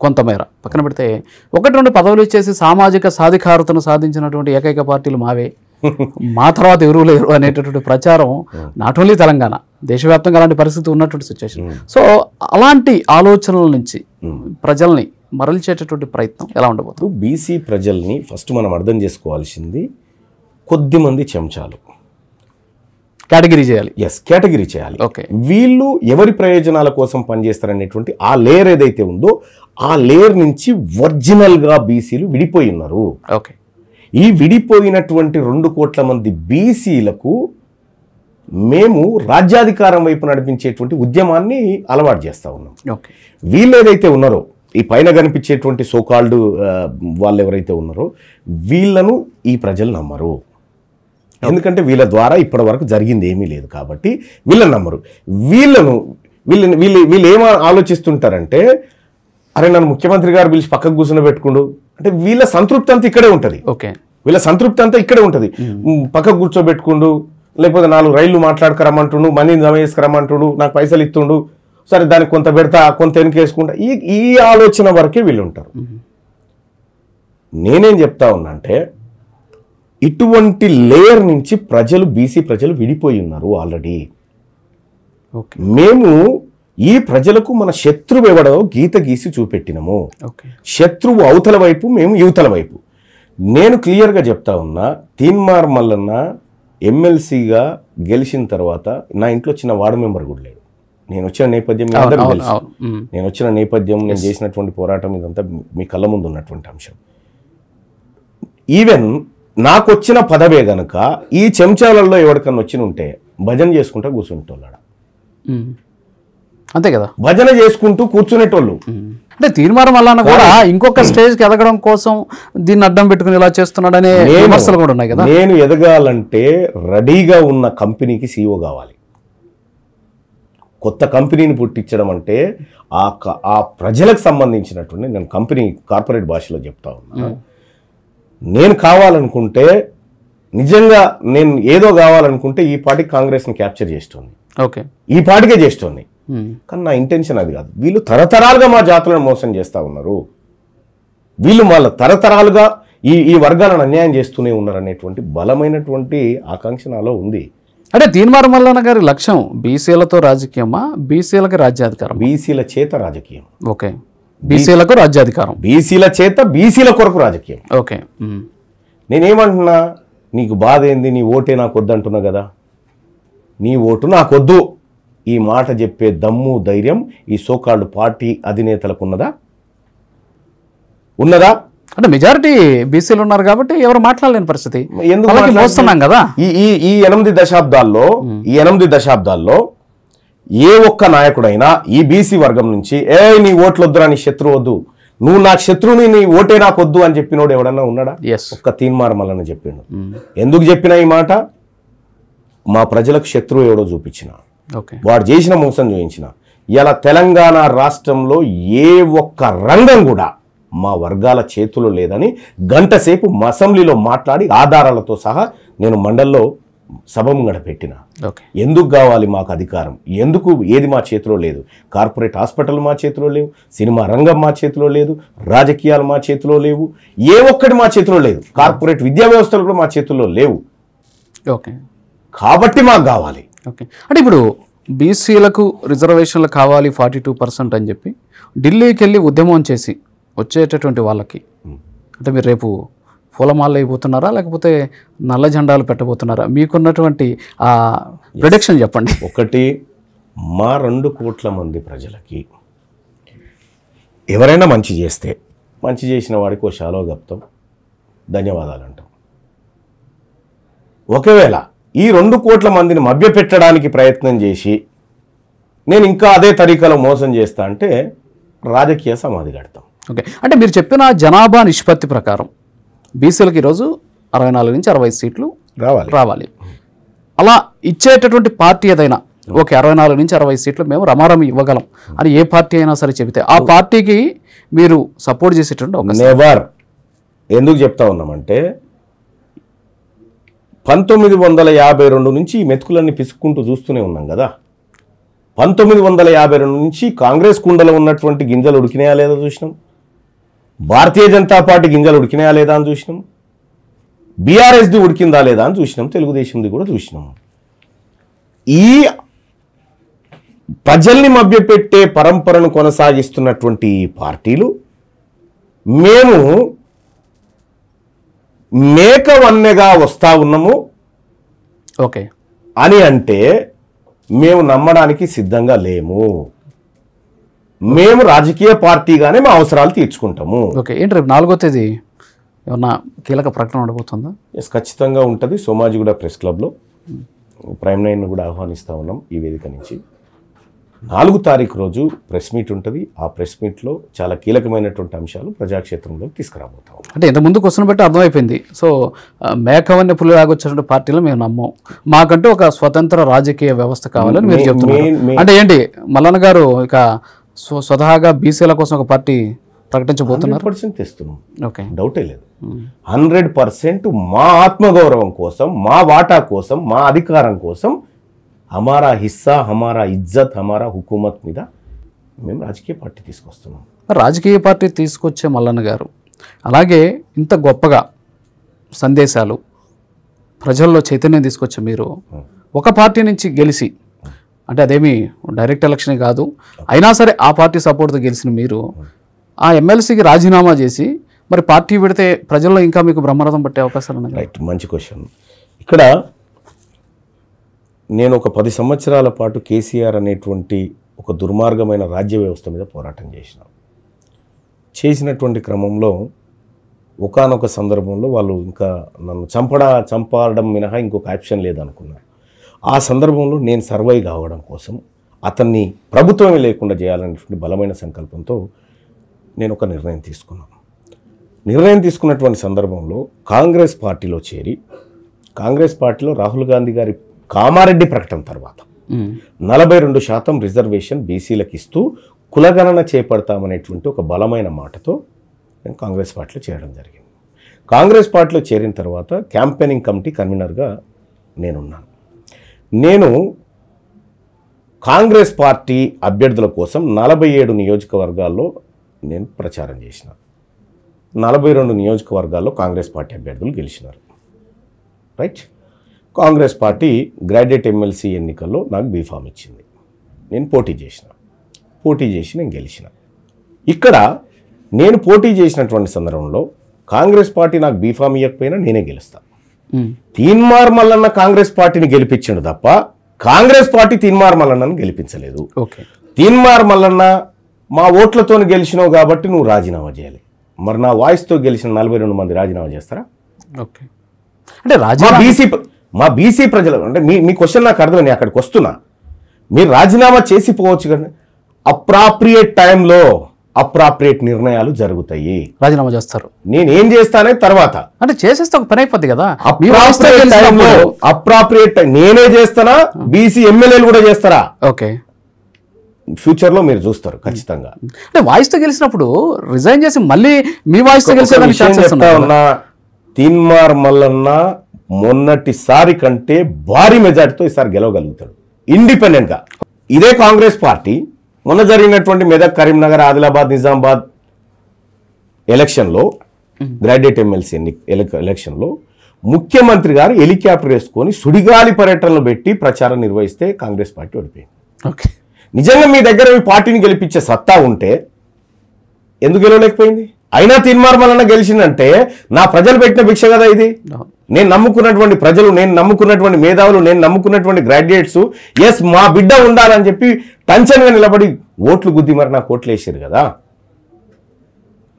కొంతమేర పక్కన పెడితే 1-2 పదవులు ఇచ్చేసి సామాజిక సాధికారతను సాధించినటువంటి ఏకైక పార్టీలు మావే, మా తర్వాత ఎవరూ లేరు అనేటటువంటి ప్రచారం నాట్ ఓన్లీ తెలంగాణ, దేశవ్యాప్తంగా అలాంటి పరిస్థితి ఉన్నటువంటి సిచ్యువేషన్. సో అలాంటి ఆలోచనల నుంచి ప్రజల్ని మరల్చేటటువంటి ప్రయత్నం ఎలా ఉండబోతుంది? బీసీ ప్రజల్ని ఫస్ట్ మనం అర్థం చేసుకోవాల్సింది, కొద్దిమంది చెంచాలు కేటగిరీ చేయాలి. కేటగిరీ చేయాలి. ఓకే. వీళ్ళు ఎవరి ప్రయోజనాల కోసం పనిచేస్తారనేటువంటి ఆ లేయర్ ఏదైతే ఉందో ఆ లేయర్ నుంచి ఒరిజినల్గా బీసీలు విడిపోయి ఉన్నారు. ఓకే. ఈ విడిపోయినటువంటి 2 కోట్ల మంది బీసీలకు మేము రాజ్యాధికారం వైపు నడిపించేటువంటి ఉద్యమాన్ని అలవాటు చేస్తూ ఉన్నాం. ఓకే. వీళ్ళు ఏదైతే ఉన్నారో, ఈ పైన కనిపించేటువంటి సోకాల్డ్ వాళ్ళు ఎవరైతే ఉన్నారో వీళ్ళను ఈ ప్రజలు నమ్మరు. ఎందుకంటే వీళ్ళ ద్వారా ఇప్పటి వరకు జరిగింది ఏమీ లేదు కాబట్టి వీళ్ళని నమ్మరు. వీళ్ళు ఏం ఆలోచిస్తుంటారంటే, అరే నన్ను ముఖ్యమంత్రి గారు పిలిచి పక్కకు కూర్చుని పెట్టుకుండు అంటే వీళ్ళ సంతృప్తి అంతా ఇక్కడే ఉంటుంది. ఓకే. వీళ్ళ సంతృప్తి అంతా ఇక్కడే ఉంటుంది. పక్కకు కూర్చోబెట్టుకుండు, లేకపోతే 4 రైళ్లు మాట్లాడుకురమ్మంటుండు, మందిని జమ చేసుకురమ్మంటుండు, నాకు పైసలు ఇస్తుండు, సరే దానికి కొంత పెడతా, కొంత వెనుకేసుకుంటా, ఈ ఆలోచన వరకే వీళ్ళు ఉంటారు. నేనేం చెప్తా ఉన్నా అంటే, ఇటువంటి లేయర్ నుంచి బీసీ ప్రజలు విడిపోయి ఉన్నారు ఆల్రెడీ. మేము ఈ ప్రజలకు మన శత్రువు ఎవడో గీత గీసి చూపెట్టినము. శత్రువు అవతల వైపు, మేము యువతల వైపు. నేను క్లియర్గా చెప్తా ఉన్నా, తీన్మార్ మల్లన్న ఎమ్మెల్సీగా గెలిచిన తర్వాత నా ఇంట్లో చిన్న వార్డు మెంబర్ కూడా లేడు. నేను వచ్చిన నేపథ్యం నేను చేసినటువంటి పోరాటం ఇదంతా మీ కళ్ళ ముందు ఉన్నటువంటి అంశం. ఈవెన్ నాకు వచ్చిన పదవే గనక ఈ చెంచాలలో ఎవరికన్నా వచ్చి ఉంటే భజన చేసుకుంటూ కూర్చుంటోళ్ళాడు. అంతే కదా, భజన చేసుకుంటూ కూర్చునేటోళ్ళు. అంటే తీర్మానం వల్ల కూడా ఇంకొక స్టేజ్కి ఎదగడం కోసం దీన్ని అడ్డం పెట్టుకుని ఇలా చేస్తున్నాడనే విమర్శలు కూడా ఉన్నాయి కదా. నేను ఎదగాలంటే రెడీగా ఉన్న కంపెనీకి CEO కావాలి. కొత్త కంపెనీని పుట్టించడం అంటే ఆ ప్రజలకు సంబంధించినటువంటి, నేను కంపెనీ కార్పొరేట్ భాషలో చెప్తా ఉన్నా, నేను కావాలనుకుంటే, నిజంగా నేను ఏదో కావాలనుకుంటే ఈ పార్టీ కాంగ్రెస్ని క్యాప్చర్ చేస్తుంది. ఓకే. ఈ పార్టీకే చేస్తుంది. కానీ నా ఇంటెన్షన్ అది కాదు. వీళ్ళు తరతరాలుగా మా జాతులను మోసం చేస్తూ ఉన్నారు. వీళ్ళు వాళ్ళ తరతరాలుగా ఈ వర్గాలను అన్యాయం చేస్తూనే ఉన్నారు అనేటువంటి బలమైనటువంటి ఆకాంక్ష నాలో ఉంది. అంటే తీన్మార్ మల్లన్న గారి లక్ష్యం బీసీలతో రాజకీయమా, బీసీలకి రాజ్యాధికారం? బీసీల చేత రాజకీయం. ఓకే. బీసీలకు రాజ్యాధికారం, బీసీల చేత బీసీల కొరకు రాజకీయం. ఓకే. నేనేమంటున్నా, నీకు బాధ ఏంది, నీ ఓటే నాకు వద్దంటున్నా కదా, నీ ఓటు నాకొద్దు ఈ మాట చెప్పే దమ్ము ధైర్యం ఈ సోకాల్డ్ పార్టీ అధినేతలకు ఉన్నదా? అంటే మెజారిటీ బీసీలు ఉన్నారు కాబట్టి ఎవరు మాట్లాడలేని పరిస్థితి. ఎందుకు మోస్తున్నాం కదా. ఈ 8 దశాబ్దాల్లో ఏ ఒక్క నాయకుడైనా ఈ బీసీ వర్గం నుంచి నీ ఓట్లు వద్దురా, నీ శత్రువు వద్దు, నువ్వు నాకు శత్రువుని, నీ ఓటే నాకు వద్దు అని చెప్పినోడు ఎవడన్నా ఉన్నాడా? ఒక్క తీన్మార్ మల్లన్న చెప్పిండు. ఎందుకు చెప్పినా ఈ మాట? మా ప్రజలకు శత్రువు ఎవడో చూపించిన, వాడు చేసిన మోసం చూపించిన. ఇలా తెలంగాణ రాష్ట్రంలో ఏ ఒక్క రంగం కూడా మా వర్గాల చేతుల్లో లేదని గంట సేపు అసెంబ్లీలో మాట్లాడి ఆధారాలతో సహా నేను మండల్లో సభ ముంగడ పెట్టిన. ఎందుకు కావాలి మాకు అధికారం? ఎందుకు? ఏది మా చేతిలో లేదు. కార్పొరేట్ హాస్పిటల్ మా చేతిలో లేవు, సినిమా రంగం మా చేతిలో లేదు, రాజకీయాలు మా చేతిలో లేవు, ఏ ఒక్కటి మా చేతిలో లేదు, కార్పొరేట్ విద్యా వ్యవస్థలు కూడా మా చేతుల్లో లేవు. కాబట్టి మాకు కావాలి. అంటే ఇప్పుడు బీసీలకు రిజర్వేషన్లు కావాలి 42% అని చెప్పి ఢిల్లీకి వెళ్ళి ఉద్యమం చేసి వచ్చేటటువంటి వాళ్ళకి అంటే మీరు రేపు పూలమాల అయిపోతున్నారా లేకపోతే నల్ల జెండాలు పెట్టబోతున్నారా? మీకున్నటువంటి ఆ ప్రిడిక్షన్ చెప్పండి. ఒకటి, మా 2 కోట్ల మంది ప్రజలకి ఎవరైనా మంచి చేస్తే, మంచి చేసిన వాడికి ఓ షాలో గప్తాం, ధన్యవాదాలు అంటాం. ఒకవేళ ఈ 2 కోట్ల మందిని మభ్యపెట్టడానికి ప్రయత్నం చేసి నేను ఇంకా అదే తరీకాలో మోసం చేస్తా అంటే రాజకీయ సమాధి కడతాం. అంటే మీరు చెప్పిన జనాభా నిష్పత్తి ప్రకారం బీసీలకు ఈరోజు 64 నుంచి 60 సీట్లు రావాలి. అలా ఇచ్చేటటువంటి పార్టీ ఏదైనా 64 నుంచి 60 సీట్లు మేము రమారమి ఇవ్వగలం అని ఏ పార్టీ అయినా సరే చెబితే ఆ పార్టీకి మీరు సపోర్ట్ చేసేటువంటి నెవర్. ఎందుకు చెప్తా ఉన్నామంటే 1952 నుంచి ఈ మెతుకులన్నీ పిసుక్కుంటూ చూస్తూనే ఉన్నాం కదా. 1952 నుంచి కాంగ్రెస్ కుండలో ఉన్నటువంటి గింజలు ఉడికినాయా లేదా చూసినాం, భారతీయ జనతా పార్టీ గింజలు ఉడికినాయా లేదా అని చూసినాం, బీఆర్ఎస్ది ఉడికిందా లేదా అని చూసినాం, తెలుగుదేశంది కూడా చూసినాం. ఈ ప్రజల్ని మభ్యపెట్టే పరంపరను కొనసాగిస్తున్నటువంటి పార్టీలు మేము మేకవన్నెగా వస్తా ఉన్నాము అని అంటే మేము నమ్మడానికి సిద్ధంగా లేము. మేము రాజకీయ పార్టీగానే మా అవసరాలు తీర్చుకుంటాము. ఏంటి రేపు 4వ తేదీ ఏమన్నా కీలక ప్రకటన ఉండబోతుందా? ఖచ్చితంగా ఉంటుంది. సోమాజిగూడ ప్రెస్ క్లబ్లో ప్రైమ్ 9 కూడా ఆహ్వానిస్తూ ఉన్నాం. ఈ వేదిక నుంచి 4వ తారీఖు రోజు ప్రెస్ మీట్ ఉంటుంది. ఆ ప్రెస్ మీట్లో చాలా కీలకమైనటువంటి అంశాలు ప్రజాక్షేత్రంలోకి తీసుకురాబోతాం. అంటే ఇంత ముందు క్వశ్చన్ బట్టి అర్థమైపోయింది. సో మేకవన్నీ పులిలాగొచ్చినటువంటి పార్టీలో మేము నమ్మం, మాకంటూ ఒక స్వతంత్ర రాజకీయ వ్యవస్థ కావాలని మీరు చెప్తున్నారు. అంటే ఏంటి మల్లన్న గారు ఇక స్వతహాగా బీసీల కోసం ఒక పార్టీ ప్రకటించబోతున్నారు? 100% తెస్తున్నాం, డౌటే లేదు. 100% మా ఆత్మగౌరవం కోసం, మా వాటా కోసం, మా అధికారం కోసం, హమారా హిస్సా, హమారా ఇజ్జత్, హమారా హుకూమత్ మీద మేము రాజకీయ పార్టీ తీసుకొస్తున్నాం. రాజకీయ పార్టీ తీసుకొచ్చే మల్లన్న గారు అలాగే ఇంత గొప్పగా సందేశాలు ప్రజల్లో చైతన్యం తీసుకొచ్చే మీరు ఒక పార్టీ నుంచి గెలిచి, అంటే అదేమి డైరెక్ట్ ఎలక్షన్ కాదు, అయినా సరే ఆ పార్టీ సపోర్ట్తో గెలిచిన మీరు ఆ ఎమ్మెల్సీకి రాజీనామా చేసి మరి పార్టీ పెడితే ప్రజల్లో ఇంకా మీకు బ్రహ్మరథం పట్టే అవకాశాలు ఉన్నాయి. రైట్, మంచి క్వశ్చన్. ఇక్కడ నేను ఒక 10 సంవత్సరాల పాటు కేసీఆర్ అనేటువంటి ఒక దుర్మార్గమైన రాజ్య వ్యవస్థ మీద పోరాటం చేసినటువంటి క్రమంలో ఒకానొక సందర్భంలో వాళ్ళు ఇంకా నన్ను చంపడం మినహా ఇంకొక ఆప్షన్ లేదనుకున్నారు. ఆ సందర్భంలో నేను సర్వైవ్ కావడం కోసం అతన్ని ప్రభుత్వమే లేకుండా చేయాలనేటువంటి బలమైన సంకల్పంతో నేను ఒక నిర్ణయం తీసుకున్నటువంటి సందర్భంలో కాంగ్రెస్ పార్టీలో చేరి, కాంగ్రెస్ పార్టీలో రాహుల్ గాంధీ గారి కామారెడ్డి ప్రకటన తర్వాత 42% రిజర్వేషన్ బీసీలకు ఇస్తూ కులగణన చేపడతామనేటువంటి ఒక బలమైన మాటతో నేను కాంగ్రెస్ పార్టీలో చేరడం జరిగింది. కాంగ్రెస్ పార్టీలో చేరిన తర్వాత క్యాంపెయినింగ్ కమిటీ కన్వీనర్గా నేనున్నాను. నేను కాంగ్రెస్ పార్టీ అభ్యర్థుల కోసం 47 నియోజకవర్గాల్లో నేను ప్రచారం చేసిన. 42 నియోజకవర్గాల్లో కాంగ్రెస్ పార్టీ అభ్యర్థులు గెలిచినారు. Right, Congress party graduate MLC ఎన్నికల్లో నాకు బీఫామ్ ఇచ్చింది. నేను పోటీ చేసి నేను గెలిచిన. ఇక్కడ నేను పోటీ చేసినటువంటి సందర్భంలో కాంగ్రెస్ పార్టీ నాకు బీఫామ్ ఇవ్వకపోయినా నేనే గెలుస్తాను. తీన్మార్ మల్లన్న కాంగ్రెస్ పార్టీని గెలిపించిండు తప్ప కాంగ్రెస్ పార్టీ తీన్మార్ మల్లన్నను గెలిపించలేదు. ఓకే, తీన్మార్ మల్లన్న మా ఓట్లతో గెలిచినావు కాబట్టి నువ్వు రాజీనామా చేయాలి. మరి నా వాయిస్తో గెలిచిన 42 మంది రాజీనామా చేస్తారా? ఓకే, అంటే మా బీసీ ప్రజలు అంటే మీ క్వశ్చన్ నాకు అర్థం, నేను అక్కడికి వస్తున్నా. మీరు రాజీనామా చేసి పోవచ్చు కానీ అప్రాప్రియేట్ టైంలో అప్రాప్రియేట్ నిర్ణయాలు జరుగుతాయి. రాజీనామా చేస్తారు. నేను ఏం చేస్తానే తర్వాత అంటే చేసేస్తే ఒక పని అయిపోద్ది కదా. అప్రాప్రియేట్ నేనే చేస్తానా, బీసీ ఎమ్మెల్యేలు కూడా చేస్తారా? ఓకే, ఫ్యూచర్ లో మీరు చూస్తారు ఖచ్చితంగా. అంటే వాయిస్ తో గెలిచినప్పుడు రిజైన్ చేసి మళ్ళీ మీ వాయిస్ తో గెలిచిన తీన్మార్ మల్లన్న మొన్నటిసారి కంటే భారీ మెజార్టీతో ఈసారి గెలవగలుగుతాడు ఇండిపెండెంట్ గా. ఇదే కాంగ్రెస్ పార్టీ మొన్న జరిగినటువంటి మెదక్, కరీంనగర్, ఆదిలాబాద్, నిజామాబాద్ ఎలక్షన్లో గ్రాడ్యుయేట్ ఎమ్మెల్సీ ఎలక్షన్లో ముఖ్యమంత్రి గారు హెలికాప్టర్ వేసుకొని సుడిగాలి పర్యటనలు పెట్టి ప్రచారం నిర్వహిస్తే కాంగ్రెస్ పార్టీ ఓడిపోయింది. ఓకే, నిజంగా మీ దగ్గర మీ పార్టీని గెలిపించే సత్తా ఉంటే ఎందుకు గెలవలేకపోయింది? అయినా తీన్మార్ మల్లన్న గెలిచిందంటే నా ప్రజలు పెట్టిన భిక్ష కదా ఇది. నేను నమ్ముకున్నటువంటి ప్రజలు, నేను నమ్ముకున్నటువంటి మేధావులు, నేను నమ్ముకున్నటువంటి గ్రాడ్యుయేట్స్ ఎస్ మా బిడ్డ ఉండాలని చెప్పి టెన్షన్గా నిలబడి ఓట్లు గుద్ది మరి నాకు ఓట్లు వేసారు కదా.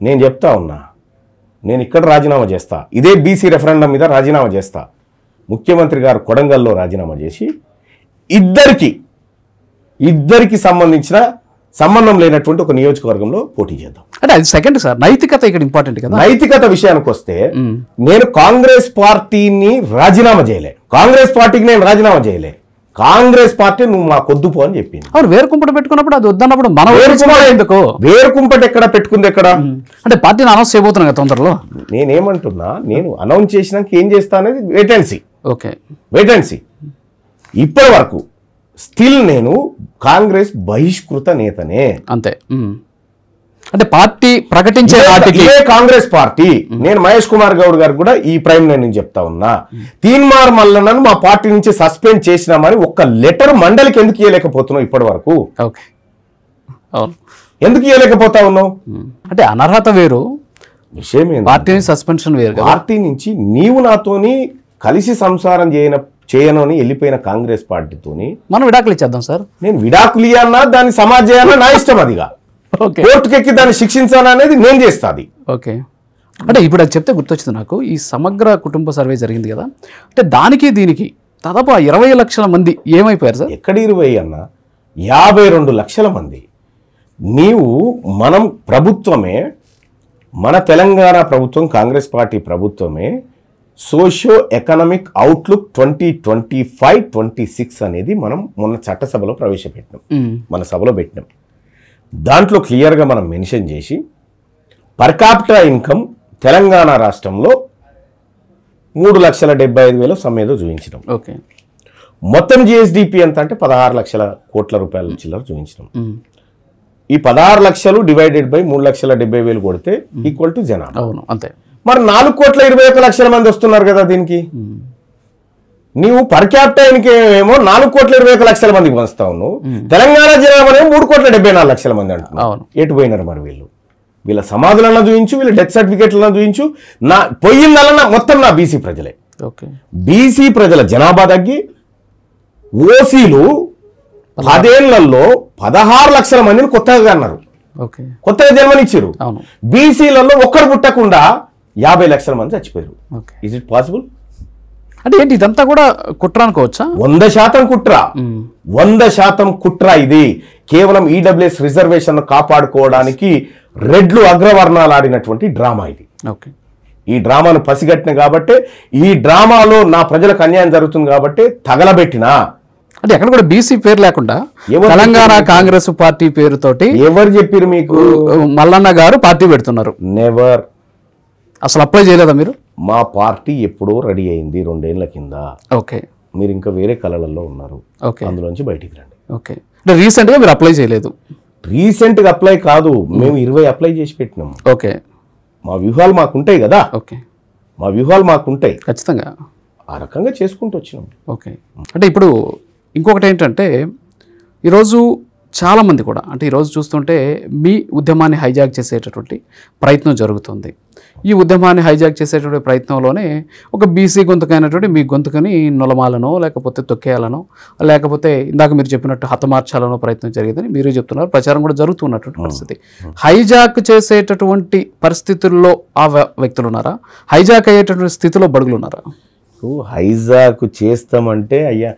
నేను చెప్తా ఉన్నా, నేను ఇక్కడ రాజీనామా చేస్తా, ఇదే బీసీ రెఫరెండం మీద రాజీనామా చేస్తా. ముఖ్యమంత్రి గారు కొడంగల్లో రాజీనామా చేసి ఇద్దరికి సంబంధం లేనటువంటి ఒక నియోజకవర్గంలో పోటీ చేద్దాం. అంటే అది సెకండ్ సార్, నైతికత ఇక్కడ ఇంపార్టెంట్ కదా. నైతికత విషయానికి వస్తే నేను కాంగ్రెస్ పార్టీని రాజీనామా చేయలే, కాంగ్రెస్ పార్టీకి నేను రాజీనామా చేయలే. కాంగ్రెస్ పార్టీ నువ్వు మా కొద్దుపో అని చెప్పింది. అవును, వేరుకుంపట పెట్టుకున్నప్పుడు అది వద్దన్నప్పుడు మనం ఎందుకు వేరుకుంపట ఎక్కడ పెట్టుకుంది? ఎక్కడ అంటే పార్టీని అనౌన్స్ చేయబోతున్నా కదా తొందరలో. నేనేమంటున్నా, నేను అనౌన్స్ చేసినాక ఏం చేస్తా అనేది wait and see. Okay, wait and see. ఇప్పటి వరకు స్టిల్ నేను కాంగ్రెస్ బహిష్కృత నేతనే అంతే. అంటే పార్టీ ప్రకటించే కాంగ్రెస్ పార్టీ. నేను మహేష్ కుమార్ గౌడ్ గారు కూడా ఈ ప్రైమ్ నేను చెప్తా ఉన్నా, తీన్మార్ మల్లన్నను మా పార్టీ నుంచి సస్పెండ్ చేసినామని ఒక్క లెటర్ మండలికి ఎందుకు ఇవ్వలేకపోతున్నావు ఇప్పటి వరకు? ఓకే, అవును, ఎందుకు ఇవ్వలేకపోతా ఉన్నావు? అంటే అనర్హత వేరు, విషయం పార్టీ సస్పెన్షన్ వేరు. పార్టీ నుంచి నీవు నాతోని కలిసి సంసారం చేయను అని వెళ్ళిపోయిన కాంగ్రెస్ పార్టీతోని మనం విడాకులు ఇచ్చేద్దాం సార్. నేను విడాకులు ఇయ్యన్నా, దాన్ని సమాజ్ చేయాలన్నా నా ఇష్టం. అదిగా కోర్టుకెక్కి దాన్ని శిక్షించాలనేది నేను చేస్తాది. ఓకే, అంటే ఇప్పుడు అది చెప్తే గుర్తొచ్చింది నాకు, ఈ సమగ్ర కుటుంబ సర్వే జరిగింది కదా, అంటే దానికి దీనికి దాదాపు 20 లక్షల మంది ఏమైపోయారు సార్? ఎక్కడ 20 అన్నా, 52 లక్షల మంది. మనం ప్రభుత్వమే, మన తెలంగాణ ప్రభుత్వం, కాంగ్రెస్ పార్టీ ప్రభుత్వమే సోషియో ఎకనామిక్ అవుట్లుక్ 2025-26 అనేది మనం మొన్న చట్టసభలో ప్రవేశపెట్టినాం, మన సభలో పెట్టినాం. దాంట్లో క్లియర్గా మనం మెన్షన్ చేసి పర్ క్యాపిటల్ ఇన్కమ్ తెలంగాణ రాష్ట్రంలో 3,75,000 సమ్మేదో చూపించినాం. ఓకే, మొత్తం జిఎస్డిపి ఎంత అంటే 16 లక్షల కోట్ల రూపాయల చిల్లర చూపించినాం. ఈ 16 లక్షలు డివైడెడ్ బై 3,70,000 కొడితే ఈక్వల్ టు జనాభా. అవును, అంతే. మరి 4,21,00,000 మంది వస్తున్నారు కదా దీనికి. నీవు పర్ క్యాపిటల్ ఏమో 4,21,00,000 మందికి పంచుతా ఉన్నావు. తెలంగాణ జనాభా 3,74,00,000 మంది అంటున్నావు. ఎటు పోయినారు మరి వీళ్ళు? వీళ్ళ సమాధులన్నా చూపించు, వీళ్ళ డెత్ సర్టిఫికేట్లన్నా చూపించు. నా పోయిందన్నా మొత్తం నా బీసీ ప్రజలే. బీసీ ప్రజల జనాభా తగ్గి ఓసీలు 10 ఏళ్లలో 16 లక్షల మందిని కొత్తగా అన్నారు, కొత్తగా జన్మనిచ్చారు. బీసీలలో ఒక్కరు పుట్టకుండా 50 లక్షల మంది చచ్చిపోయారు. Is it possible? అంటే ఏంటి ఇదంతా కూడా కుట్ర అనుకోవచ్చా? 100% కుట్ర, 100% కుట్ర. ఇది కేవలం ఈడబ్ల్యూఎస్ రిజర్వేషన్ కాపాడుకోవడానికి రెడ్లు అగ్రవర్ణాలు ఆడినటువంటి డ్రామా ఇది. ఈ డ్రామాను పసిగట్టిన కాబట్టి, ఈ డ్రామాలో నా ప్రజలకు అన్యాయం జరుగుతుంది కాబట్టి తగలబెట్టినా. అంటే ఎక్కడ కూడా బీసీ పేరు లేకుండా తెలంగాణ కాంగ్రెస్ పార్టీ పేరుతోటి ఎవరు చెప్పారు మీకు? మల్లన్న గారు పార్టీ పెడుతున్నారు. నెవర్. అసలు అప్లై చేయలేదా మీరు? మా పార్టీ ఎప్పుడో రెడీ అయింది 2 ఏళ్ల కింద. ఓకే, మీరు ఇంకా వేరే కళలలో ఉన్నారు. ఓకే, అందులోంచి బయటికి రండి. ఓకే, అంటే రీసెంట్గా మీరు అప్లై చేయలేదు? రీసెంట్గా అప్లై కాదు, మేము 20 అప్లై చేసి పెట్టినాం. ఓకే, మా వ్యూహాలు మాకుంటాయి కదా. ఓకే, మా వ్యూహాలు మాకుంటాయి ఖచ్చితంగా. ఆ రకంగా చేసుకుంటూ వచ్చినాం. ఓకే, అంటే ఇప్పుడు ఇంకొకటి ఏంటంటే ఈరోజు చాలామంది కూడా అంటే ఈరోజు చూస్తుంటే మీ ఉద్యమాన్ని హైజాక్ చేసేటటువంటి ప్రయత్నం జరుగుతుంది. ఈ ఉద్యమాన్ని హైజాక్ చేసేటువంటి ప్రయత్నంలోనే ఒక బీసీ గొంతుకైనటువంటి మీ గొంతుకని నొలమాలనో లేకపోతే తొక్కేయాలనో లేకపోతే ఇందాక మీరు చెప్పినట్టు హతమార్చాలనో ప్రయత్నం జరిగిందని మీరు చెప్తున్నారు. ప్రచారం కూడా జరుగుతున్నటువంటి పరిస్థితి. హైజాక్ చేసేటటువంటి పరిస్థితుల్లో ఆ వ్యక్తులు ఉన్నారా? హైజాక్ అయ్యేటటువంటి స్థితిలో బడుగులు ఉన్నారా? హైజాక్ చేస్తామంటే అయ్యా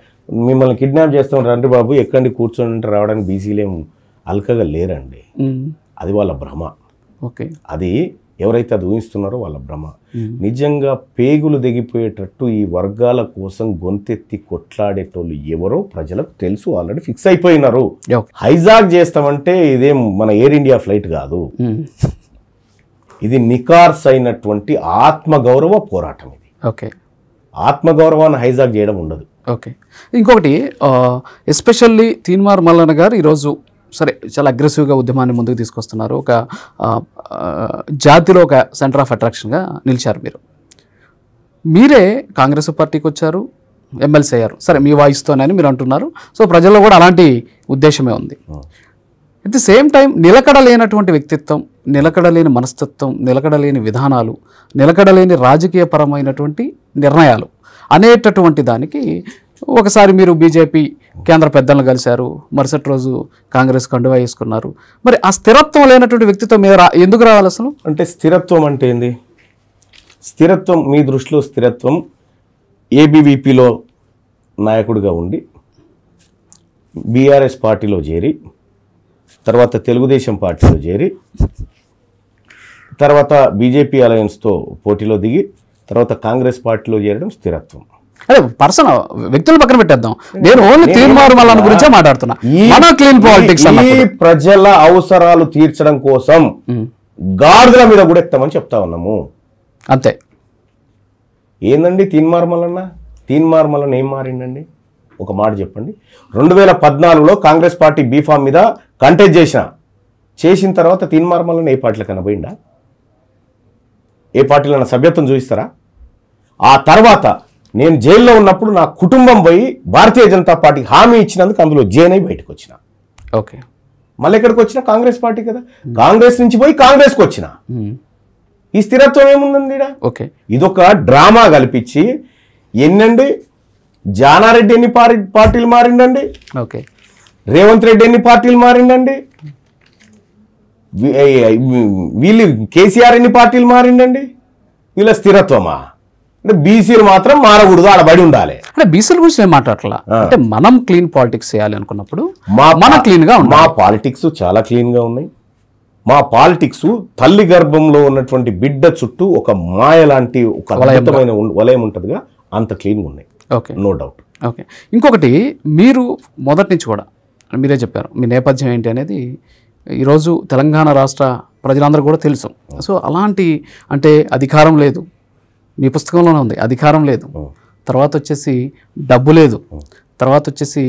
మిమ్మల్ని కిడ్నాప్ చేస్తాం రండి బాబు ఎక్కడి కూర్చొని అంటే రావడానికి బీసీలేం అల్కగా లేరండి. అది వాళ్ళ భ్రమ. ఓకే, అది ఎవరైతే అది ఊహిస్తున్నారో వాళ్ళ భ్రమ. నిజంగా పేగులు దిగిపోయేటట్టు ఈ వర్గాల కోసం గొంతెత్తి కొట్లాడేటోళ్ళు ఎవరో ప్రజలకు తెలుసు, ఆల్రెడీ ఫిక్స్ అయిపోయినారు. హైజాక్ చేస్తామంటే ఇదేం మన ఎయిర్ ఇండియా ఫ్లైట్ కాదు. ఇది నికార్స్ అయినటువంటి ఆత్మగౌరవ పోరాటం. ఇది ఓకే, ఆత్మగౌరవాన్ని హైజాక్ చేయడం ఉండదు. ఓకే, ఇంకొకటి ఎస్పెషల్లీ తీన్మార్ మల్లన్న గారు ఈరోజు సరే చాలా అగ్రెసివ్గా ఉద్యమాన్ని ముందుకు తీసుకొస్తున్నారు. ఒక జాతిలో ఒక సెంటర్ ఆఫ్ అట్రాక్షన్గా నిలిచారు. మీరే కాంగ్రెస్ పార్టీకి వచ్చారు, ఎమ్మెల్సీ అయ్యారు. సరే మీ వాయిస్తోనని మీరు అంటున్నారు. సో ప్రజల్లో కూడా అలాంటి ఉద్దేశమే ఉంది. అట్ ది సేమ్ టైం నిలకడలేనటువంటి వ్యక్తిత్వం, నిలకడలేని మనస్తత్వం, నిలకడలేని విధానాలు, నిలకడలేని రాజకీయపరమైనటువంటి నిర్ణయాలు అనేటటువంటి దానికి ఒకసారి మీరు బీజేపీ కేంద్ర పెద్దలను కలిశారు, మరుసటి రోజు కాంగ్రెస్ కండువా వేసుకున్నారు. మరి ఆ స్థిరత్వం లేనటువంటి వ్యక్తిత్వం మీద ఎందుకు రావాలి అసలు? అంటే స్థిరత్వం అంటే ఏంది? స్థిరత్వం మీ దృష్టిలో స్థిరత్వం ఏబీవీపీలో నాయకుడిగా ఉండి బీఆర్ఎస్ పార్టీలో చేరి తర్వాత తెలుగుదేశం పార్టీలో చేరి తర్వాత బీజేపీ అలయన్స్తో పోటీలో దిగి తర్వాత కాంగ్రెస్ పార్టీలో చేరడం స్థిరత్వం. అదే పర్సన్ వ్యక్తులు పక్కన పెట్టేద్దాం. నేను ఓన్లీ తీన్మార్ మల్లన్న గురించే మాట్లాడుతున్నా. క్లీన్ పాలిటిక్స్ ఈ ప్రజల అవసరాలు తీర్చడం కోసం గాడిదల మీద కూడా ఎత్తామని చెప్తా ఉన్నాము. అంతే. ఏందండి తీన్మార్ మల్లన్న? తీన్మార్ మల్లన్న ఏం మారిండండి? ఒక మాట చెప్పండి. 2014లో కాంగ్రెస్ పార్టీ బీఫామ్ మీద కంటెస్ట్ చేసిన తర్వాత తీన్మార్ మల్లన్న ఏ పార్టీలో కనబోయిందా? ఏ పార్టీలో సభ్యత్వం చూపిస్తారా? ఆ తర్వాత నేను జైల్లో ఉన్నప్పుడు నా కుటుంబం పోయి భారతీయ జనతా పార్టీకి హామీ ఇచ్చినందుకు అందులో జైన్ అయి బయటకు వచ్చిన. ఓకే, మళ్ళీ ఎక్కడికి వచ్చిన? కాంగ్రెస్ పార్టీ కదా. కాంగ్రెస్ నుంచి పోయి కాంగ్రెస్కి వచ్చిన. ఈ స్థిరత్వం ఏముందండి? ఓకే, ఇదొక డ్రామా కల్పించి ఎన్నండి జానారెడ్డి ఎన్ని పార్టీలు మారిండండి, ఓకే, రేవంత్ రెడ్డి ఎన్ని పార్టీలు మారిండండి, వీళ్ళు కేసీఆర్ ఎన్ని పార్టీలు మారిండండి. వీళ్ళ స్థిరత్వమా? అంటే బీసీలు మాత్రం మారకూడదు, ఆడబడి ఉండాలి. అంటే బీసీల గురించి నేను మాట్లాడలా. అంటే మనం క్లీన్ పాలిటిక్స్ చేయాలి అనుకున్నప్పుడు మన క్లీన్ గా మా పాలిటిక్స్ చాలా క్లీన్ గా ఉన్నాయి. మా పాలిటిక్స్ తల్లి గర్భంలో ఉన్నటువంటి బిడ్డ చుట్టూ ఒక మాయ లాంటి ఒక అద్భుతమైన వలయం ఉంటుందిగా, అంత క్లీన్గా ఉన్నాయి. Okay, no doubt. ఓకే, ఇంకొకటి మీరు మొదటి నుంచి కూడా మీరే చెప్పారు మీ నేపథ్యం ఏంటి అనేది ఈరోజు తెలంగాణ రాష్ట్ర ప్రజలందరూ కూడా తెలుసు. సో అలాంటి అంటే అధికారం లేదు, మీ పుస్తకంలోనే ఉంది, అధికారం లేదు, తర్వాత వచ్చేసి డబ్బు లేదు, తర్వాత వచ్చేసి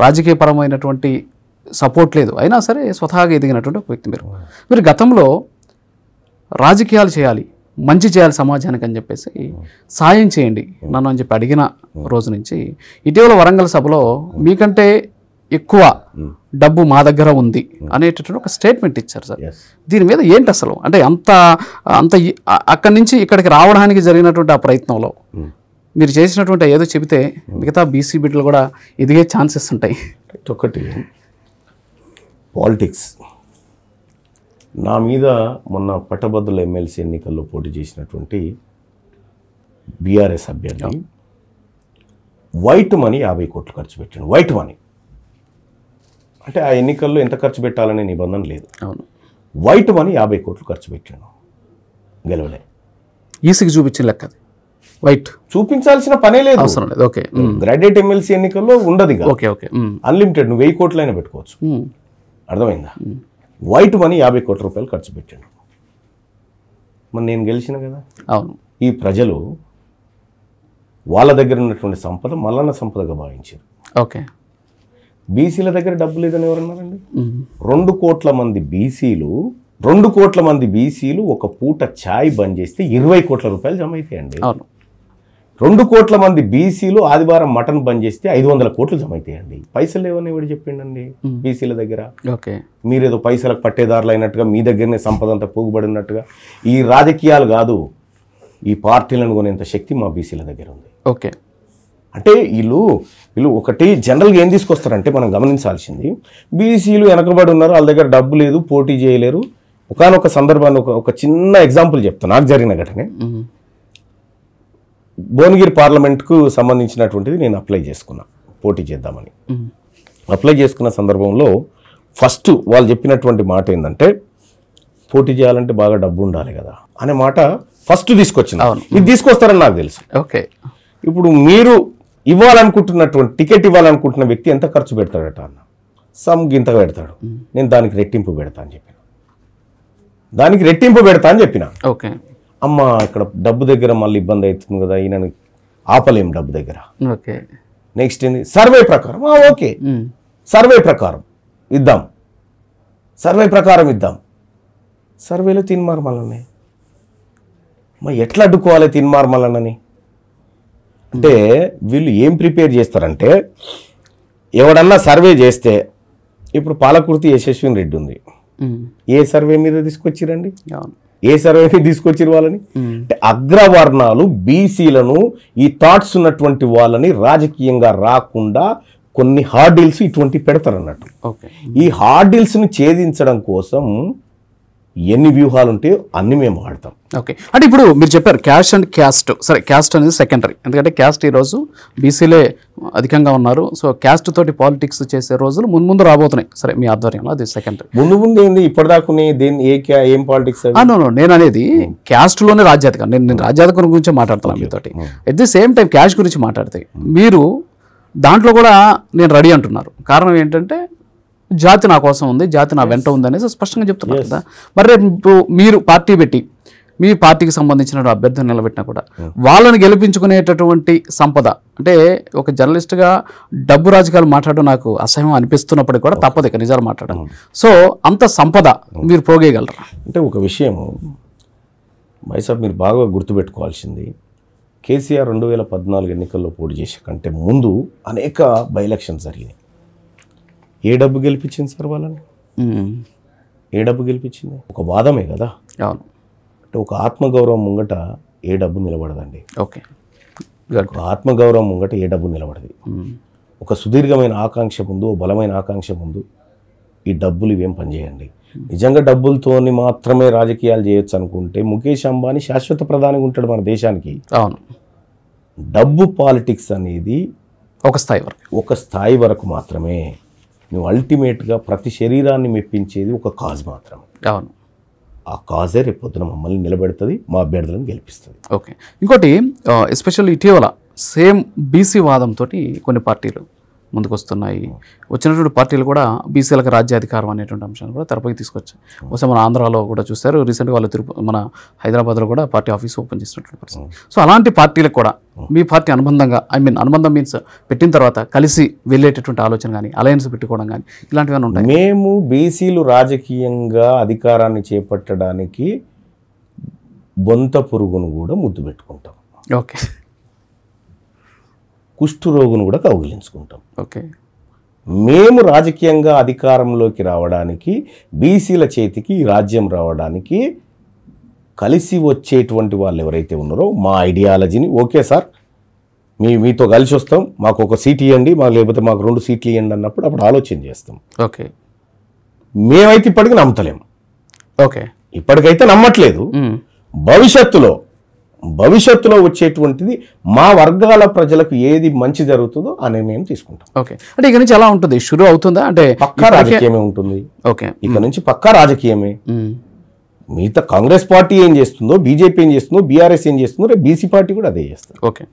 రాజకీయపరమైనటువంటి సపోర్ట్ లేదు, అయినా సరే స్వతహాగా ఎదిగినటువంటి ఒక వ్యక్తి మీరు గతంలో రాజకీయాలు చేయాలి, మంచి చేయాలి సమాజానికి అని చెప్పేసి సాయం చేయండి నన్ను అని చెప్పి అడిగిన రోజు నుంచి ఇటీవల వరంగల్ సభలో మీకంటే ఎక్కువ డబ్బు మా దగ్గర ఉంది అనేటటువంటి ఒక స్టేట్మెంట్ ఇచ్చారు సార్. దీని మీద ఏంటి అసలు? అంటే అంత అక్కడి నుంచి ఇక్కడికి రావడానికి జరిగినటువంటి ఆ ప్రయత్నంలో మీరు చేసినటువంటి ఏదో చెబితే మిగతా బీసీ బిడ్డలు కూడా ఎదిగే ఛాన్సెస్ ఉంటాయి. ఒకటి పాలిటిక్స్. నా మీద మొన్న పట్టభద్రుల ఎమ్మెల్సీ ఎన్నికల్లో పోటీ చేసినటువంటి బీఆర్ఎస్ అభ్యర్థి వైట్ మనీ 50 కోట్లు ఖర్చు పెట్టాడు. వైట్ మనీ అంటే ఆ ఎన్నికల్లో ఎంత ఖర్చు పెట్టాలనే నిబంధన లేదు. అవును, వైట్ మనీ 50 కోట్లు ఖర్చు పెట్టాడు, గెలవలే. ఈసీకి చూపించిన లెక్క అది. వైట్ చూపించాల్సిన పనే లేదు, అవసరం లేదు. ఓకే, గ్రాడ్యుయేట్ ఎమ్మెల్సీ ఎన్నికల్లో ఉండదు. ఓకే, ఓకే, అన్లిమిటెడ్, నువ్వు 1000 కోట్లైనా పెట్టుకోవచ్చు. అర్థమైందా? వైట్ మనీ 50 కోట్ల రూపాయలు ఖర్చు పెట్టాడు. మరి నేను గెలిచిన కదా. అవును, ఈ ప్రజలు వాళ్ళ దగ్గర ఉన్నటువంటి సంపద మల్లన్న సంపదగా భావించారు. ఓకే, బీసీల దగ్గర డబ్బు లేదని ఎవరన్నారండి? 2 కోట్ల మంది బీసీలు ఒక పూట ఛాయ్ బంద్ చేస్తే 20 కోట్ల రూపాయలు జమ అవుతాయండి. అవును, 2 కోట్ల మంది బీసీలు ఆదివారం మటన్ బంద్ చేస్తే 500 కోట్లు జమ అవుతాయండి. పైసలు లేవని ఎవరు చెప్పిండండి బీసీల దగ్గర? ఓకే, మీరేదో పైసలకు పట్టేదారులు అయినట్టుగా మీ దగ్గరనే సంపద అంతా పోగుబడినట్టుగా. ఈ రాజకీయాలు కాదు, ఈ పార్టీలను కొనేంత శక్తి మా బీసీల దగ్గర ఉంది. ఓకే, అంటే వీళ్ళు ఒకటి జనరల్గా ఏం తీసుకొస్తారంటే మనం గమనించాల్సింది, బీసీలు వెనకబడి ఉన్నారు, వాళ్ళ దగ్గర డబ్బు లేదు, పోటీ చేయలేరు. ఒకనొక సందర్భాన్ని ఒక చిన్న ఎగ్జాంపుల్ చెప్తాను, నాకు జరిగిన ఘటనే. భువనగిరి పార్లమెంట్కు సంబంధించినటువంటిది నేను అప్లై చేసుకున్నా పోటీ చేద్దామని. అప్లై చేసుకున్న సందర్భంలో ఫస్ట్ వాళ్ళు చెప్పినటువంటి మాట ఏంటంటే, పోటీ చేయాలంటే బాగా డబ్బు ఉండాలి కదా అనే మాట ఫస్ట్ తీసుకొచ్చింది. ఇది తీసుకొస్తారని నాకు తెలుసు. ఓకే, ఇప్పుడు మీరు ఇవ్వాలనుకుంటున్నటువంటి టికెట్ ఇవ్వాలనుకుంటున్న వ్యక్తి ఎంత ఖర్చు పెడతాడట అన్న, సమ్ గింతగా పెడతాడు. నేను దానికి రెట్టింపు పెడతా అని చెప్పిన, ఓకే. అమ్మ ఇక్కడ డబ్బు దగ్గర మళ్ళీ ఇబ్బంది అవుతుంది కదా, ఈయనని ఆపలేం డబ్బు దగ్గర. ఓకే, నెక్స్ట్ ఏంది, సర్వే ప్రకారం. ఓకే, సర్వే ప్రకారం ఇద్దాం, సర్వేలో తిన్మార్మలనే. ఎట్లా అడ్డుకోవాలి తిన్మార్మలనని? అంటే వీళ్ళు ఏం ప్రిపేర్ చేస్తారంటే, ఎవడన్నా సర్వే చేస్తే, ఇప్పుడు పాలకుర్తి యశస్విని రెడ్డి ఉంది, ఏ సర్వే మీద తీసుకొచ్చిరండి? ఏ సర్వే తీసుకొచ్చిరు వాళ్ళని? అంటే అగ్రవర్ణాలు బీసీలను, ఈ థాట్స్ ఉన్నటువంటి వాళ్ళని రాజకీయంగా రాకుండా కొన్ని హార్డిల్స్ ఇటువంటి పెడతారు అన్నట్టు. ఈ హార్డిల్స్ని ఛేదించడం కోసం ఎన్ని వ్యూహాలు ఉంటాయో అన్ని మేము వాడతాం. ఓకే, అంటే ఇప్పుడు మీరు చెప్పారు క్యాష్ అండ్ క్యాస్ట్. సరే, క్యాస్ట్ అనేది సెకండరీ, ఎందుకంటే క్యాస్ట్ ఈరోజు బీసీలే అధికంగా ఉన్నారు. సో క్యాస్ట్ తోటి పాలిటిక్స్ చేసే రోజులు ముందు రాబోతున్నాయి. సరే, మీ ఆధ్వర్యంలో అది సెకండరీ. ముందు ఏంది ఇప్పటిదాకా ఏం పాలిటిక్స్? నేను అనేది క్యాస్ట్లోనే రాజ్యాధికారం. నేను రాజ్యాధికారం గురించి మాట్లాడుతున్నాను మీతోటి. At the same time cash గురించి మాట్లాడితే మీరు దాంట్లో కూడా నేను రెడీ అంటున్నారు. కారణం ఏంటంటే జాతి నా కోసం ఉంది, జాతి నా వెంట ఉంది అనేసి స్పష్టంగా చెప్తున్నారు కదా. మరి రేపు మీరు పార్టీ పెట్టి మీ పార్టీకి సంబంధించిన అభ్యర్థులు నిలబెట్టినా కూడా వాళ్ళని గెలిపించుకునేటటువంటి సంపద, అంటే ఒక జర్నలిస్ట్గా డబ్బు రాజకీయాలు మాట్లాడడం నాకు అసహ్యం అనిపిస్తున్నప్పటికీ కూడా తప్పదు ఇక నిజాలు మాట్లాడాలి. సో అంత సంపద మీరు పోగేయగలరా? అంటే ఒక విషయము మైసాబ్ మీరు బాగా గుర్తుపెట్టుకోవాల్సింది, కేసీఆర్ 2014 ఎన్నికల్లో పోటీ చేసే కంటే ముందు అనేక బై ఎలక్షన్స్ జరిగినాయి. ఏ డబ్బు గెలిపించింది సార్ వాళ్ళని? ఏ డబ్బు గెలిపించింది? ఒక వాదమే కదా. అవును, అంటే ఒక ఆత్మగౌరవం ముంగట ఏ డబ్బు నిలబడదండి. ఓకే, ఒక ఆత్మగౌరవం ముంగట ఏ డబ్బు నిలబడది. ఒక సుదీర్ఘమైన ఆకాంక్ష ముందు, బలమైన ఆకాంక్ష ముందు ఈ డబ్బులు ఇవేం పనిచేయండి. నిజంగా డబ్బులతోని మాత్రమే రాజకీయాలు చేయొచ్చు అనుకుంటే ముఖేష్ అంబానీ శాశ్వత ప్రధానిగా ఉంటాడు మన దేశానికి. అవును, డబ్బు పాలిటిక్స్ అనేది ఒక స్థాయి వరకు మాత్రమే. నువ్వు అల్టిమేట్గా ప్రతి శరీరాన్ని మెప్పించేది ఒక కాజ్ మాత్రమే. అవును, ఆ కాజే రేపు పొద్దున మమ్మల్ని నిలబెడుతుంది, మా అభ్యర్థులను గెలిపిస్తుంది. ఓకే, ఇంకోటి ఎస్పెషల్లీ ఇటీవల సేమ్ బీసీ వాదంతో కొన్ని పార్టీలు ముందుకు వస్తున్నాయి. వచ్చినటువంటి పార్టీలు కూడా బీసీలకు రాజ్యాధికారం అనేటువంటి అంశాన్ని కూడా తెరపైకి తీసుకొచ్చాయి. ఒకసారి మన ఆంధ్రాలో కూడా చూశారు, రీసెంట్గా వాళ్ళు మన హైదరాబాద్లో కూడా పార్టీ ఆఫీస్ ఓపెన్ చేసినటువంటి పరిస్థితి. సో అలాంటి పార్టీలకు కూడా మీ పార్టీ అనుబంధంగా, అనుబంధం మీన్స్ పెట్టిన తర్వాత కలిసి వెళ్ళేటటువంటి ఆలోచన కానీ, అలయన్స్ పెట్టుకోవడం కానీ ఇలాంటివన్నీ ఉంటాయి. మేము బీసీలు రాజకీయంగా అధికారాన్ని చేపట్టడానికి బొంత పురుగును కూడా ముద్దు పెట్టుకుంటాం. ఓకే, కుష్ఠరోగును కూడా కౌగిలించుకుంటాం. ఓకే, మేము రాజకీయంగా అధికారంలోకి రావడానికి, బీసీల చేతికి రాజ్యం రావడానికి కలిసి వచ్చేటువంటి వాళ్ళు ఎవరైతే ఉన్నారో మా ఐడియాలజీని, ఓకే సార్ మీతో కలిసి వస్తాం, మాకు ఒక సీట్ ఇవ్వండి, లేకపోతే మాకు 2 సీట్లు ఇవ్వండి అన్నప్పుడు అప్పుడు ఆలోచన చేస్తాం. ఓకే, మేమైతే ఇప్పటికీ నమ్ముతలేము. ఓకే, ఇప్పటికైతే నమ్మట్లేదు. భవిష్యత్తులో వచ్చేటువంటిది మా వర్గాల ప్రజలకు ఏది మంచి జరుగుతుందో ఆ నిర్ణయం తీసుకుంటాం. ఓకే, అంటే ఇక నుంచి ఎలా ఉంటుంది? షురూ అవుతుందా? అంటే పక్కా రాజకీయమే ఉంటుంది. ఓకే, ఇక నుంచి పక్కా రాజకీయమే. మిగతా కాంగ్రెస్ పార్టీ ఏం చేస్తుందో, బీజేపీ ఏం చేస్తుందో, బీఆర్ఎస్ ఏం చేస్తుందో, రేపు బీసీ పార్టీ కూడా అదే చేస్తారు. ఓకే,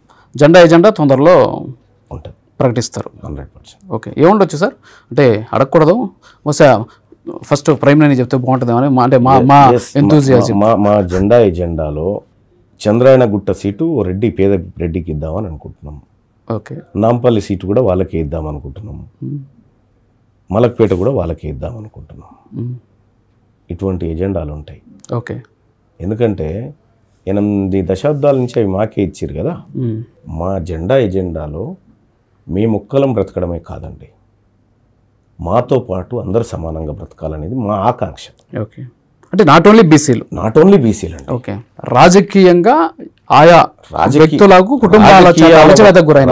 ఎజెండా తొందరలో ఉంటుంది, ప్రకటిస్తారు. 100%. ఓకే, ఏముండొచ్చు సార్? అంటే అడగకూడదు, బహుశా ఫస్ట్ ప్రైమ్ లైన్ చెప్తే బాగుంటుందేమని, అంటే మా ఎంతూజియాజం. మా ఎజెండాలో చంద్రాయణ గుట్ట సీటు పేద రెడ్డికి ఇద్దామని అనుకుంటున్నాం. ఓకే, నాంపల్లి సీటు కూడా వాళ్ళకే ఇద్దాం అనుకుంటున్నాము. మలక్పేట కూడా వాళ్ళకే ఇద్దాం అనుకుంటున్నాం. ఇటువంటి ఎజెండాలు ఉంటాయి. ఓకే, ఎందుకంటే 8 దశాబ్దాల నుంచి అవి మాకే ఇచ్చారు కదా. మా ఎజెండాలో మేము ఒక్కలం బ్రతకడమే కాదండి, మాతో పాటు అందరూ సమానంగా బ్రతకాలనేది మా ఆకాంక్ష. ఓకే, అంటే నాట్ ఓన్లీ బీసీలు అండి. ఓకే, రాజకీయంగా ఆయా వ్యక్తులకు కుటుంబాల అణచివేతకు గురైన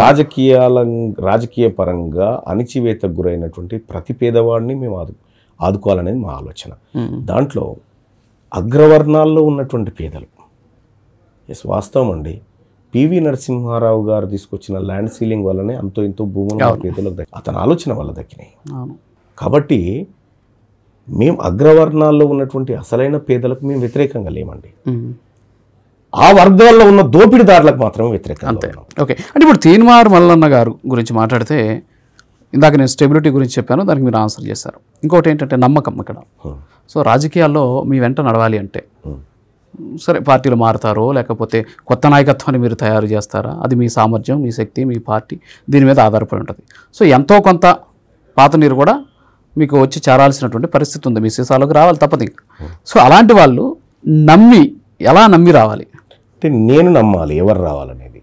రాజకీయ పరంగా అణచివేతకు గురైనటువంటి ప్రతి పేదవాడిని మేము ఆదుకోవాలనేది మా ఆలోచన. దాంట్లో అగ్రవర్ణాల్లో ఉన్నటువంటి పేదలు, ఎస్ వాస్తవం అండి, పివి నరసింహారావు గారు తీసుకొచ్చిన ల్యాండ్ సీలింగ్ వల్లనే అంతో ఇంతో భూములు పేదలకు అతని ఆలోచన వల్ల దక్కినాయి. కాబట్టి మేము అగ్రవర్ణాల్లో ఉన్నటువంటి అసలైన పేదలకు మేము వ్యతిరేకంగా లేమండి, ఆ వర్గాల్లో ఉన్న దోపిడీదారులకు మాత్రమే వ్యతిరేకంగా. ఓకే, అంటే ఇప్పుడు తీన్మార్ మల్లన్న గారు గురించి మాట్లాడితే, ఇందాక నేను స్టెబిలిటీ గురించి చెప్పాను, దానికి మీరు ఆన్సర్ చేశారు. ఇంకోటి ఏంటంటే నమ్మకం ఇక్కడ. సో రాజకీయాల్లో మీ వెంట నడవాలి అంటే సరే పార్టీలు మారుతారో లేకపోతే కొత్త నాయకత్వాన్ని మీరు తయారు చేస్తారా, అది మీ సామర్థ్యం, మీ శక్తి, మీ పార్టీ దీని మీద ఆధారపడి ఉంటుంది. సో ఎంతో కొంత పాత నీరు కూడా మీకు వచ్చి చేరాల్సినటువంటి పరిస్థితి ఉంది, మీ సీసాలోకి రావాలి తప్పదు. సో అలాంటి వాళ్ళు ఎలా నమ్మి రావాలి అంటే నేను నమ్మాలి ఎవరు రావాలనేది,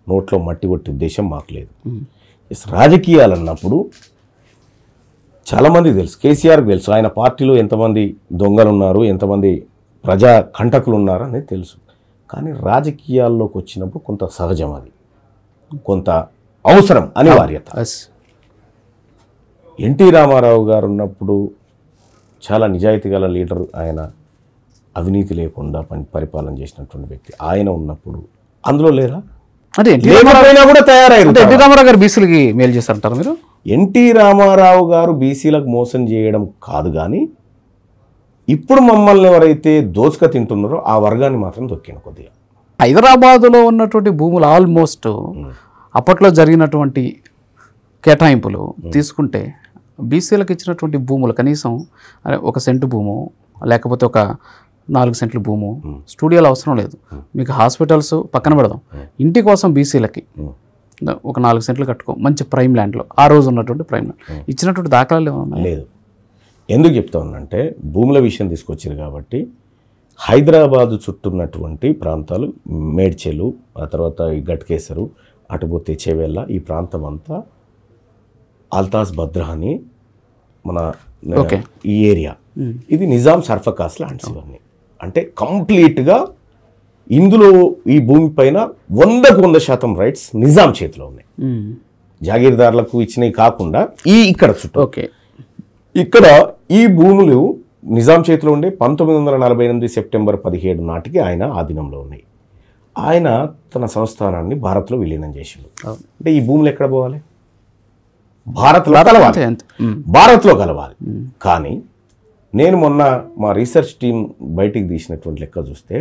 నోట్లో మట్టి కొట్టే ఉద్దేశం మాకు లేదు. రాజకీయాలు అన్నప్పుడు చాలామంది తెలుసు, కేసీఆర్కి తెలుసు ఆయన పార్టీలో ఎంతమంది దొంగలు ఉన్నారు, ఎంతమంది ప్రజా కంటకులు ఉన్నారు అనేది తెలుసు. కానీ రాజకీయాల్లోకి వచ్చినప్పుడు కొంత సహజం, అది కొంత అవసరం, అనివార్యత. ఎన్టీ రామారావు గారు ఉన్నప్పుడు చాలా నిజాయితీ గల లీడర్ ఆయన, అవినీతి లేకుండా పరిపాలన చేసినటువంటి వ్యక్తి. ఆయన ఉన్నప్పుడు అందులో లేరా అంటే కూడా తయారయ్యారు. ఎన్టీ రామారావు గారు బీసీలకి మేలు చేస్తారంటారు మీరు? ఎన్టీ రామారావు గారు బీసీలకు మోసం చేయడం కాదు, కానీ ఇప్పుడు మమ్మల్ని ఎవరైతే దోచుక తింటున్నారో ఆ వర్గాన్ని మాత్రం దొక్కిన కొద్దిగా. హైదరాబాదులో ఉన్నటువంటి భూములు ఆల్మోస్ట్ అప్పట్లో జరిగినటువంటి కేటాయింపులు తీసుకుంటే బీసీలకు ఇచ్చినటువంటి భూములు కనీసం 1 సెంటు భూము లేకపోతే ఒక 4 సెంట్ల భూము, స్టూడియోలు అవసరం లేదు, మీకు హాస్పిటల్స్ పక్కన పెడదాం, ఇంటి కోసం బీసీలకి ఒక 4 సెంట్లు కట్టుకో మంచి ప్రైమ్ ల్యాండ్లో ఆ రోజు ఉన్నటువంటి ప్రైమ్ ల్యాండ్ ఇచ్చినటువంటి దాఖలాలు ఏమన్నా లేదు. ఎందుకు చెప్తా ఉన్నంటే భూముల విషయం తీసుకొచ్చారు కాబట్టి హైదరాబాదు చుట్టూన్నటువంటి ప్రాంతాలు, మేడ్చెలు, ఆ తర్వాత ఈ గట్కేసరు, అటుపోతే చెవెళ్ళ, ఈ ప్రాంతం అంతా అల్తాజ్ భద్రాని మన ఈ ఏరియా, ఇది నిజాం సర్ఫకాస్ ల్యాండ్స్. ఇవన్నీ అంటే కంప్లీట్గా ఇందులో ఈ భూమి పైన 100% రైట్స్ నిజాం చేతిలో ఉన్నాయి. జాగీర్దారులకు ఇచ్చినవి కాకుండా ఇక్కడ చుట్టూ ఇక్కడ ఈ భూములు నిజాం చేతిలో ఉండే 1948 సెప్టెంబర్ 17 నాటికి ఆయన ఆధీనంలో ఉన్నాయి. ఆయన తన సంస్థానాన్ని భారత్లో విలీనం చేసిండు. అంటే ఈ భూములు ఎక్కడ పోవాలి? భారత్లో కలవాలి. కానీ నేను మొన్న మా రీసెర్చ్ టీం బయటికి తీసినటువంటి లెక్క చూస్తే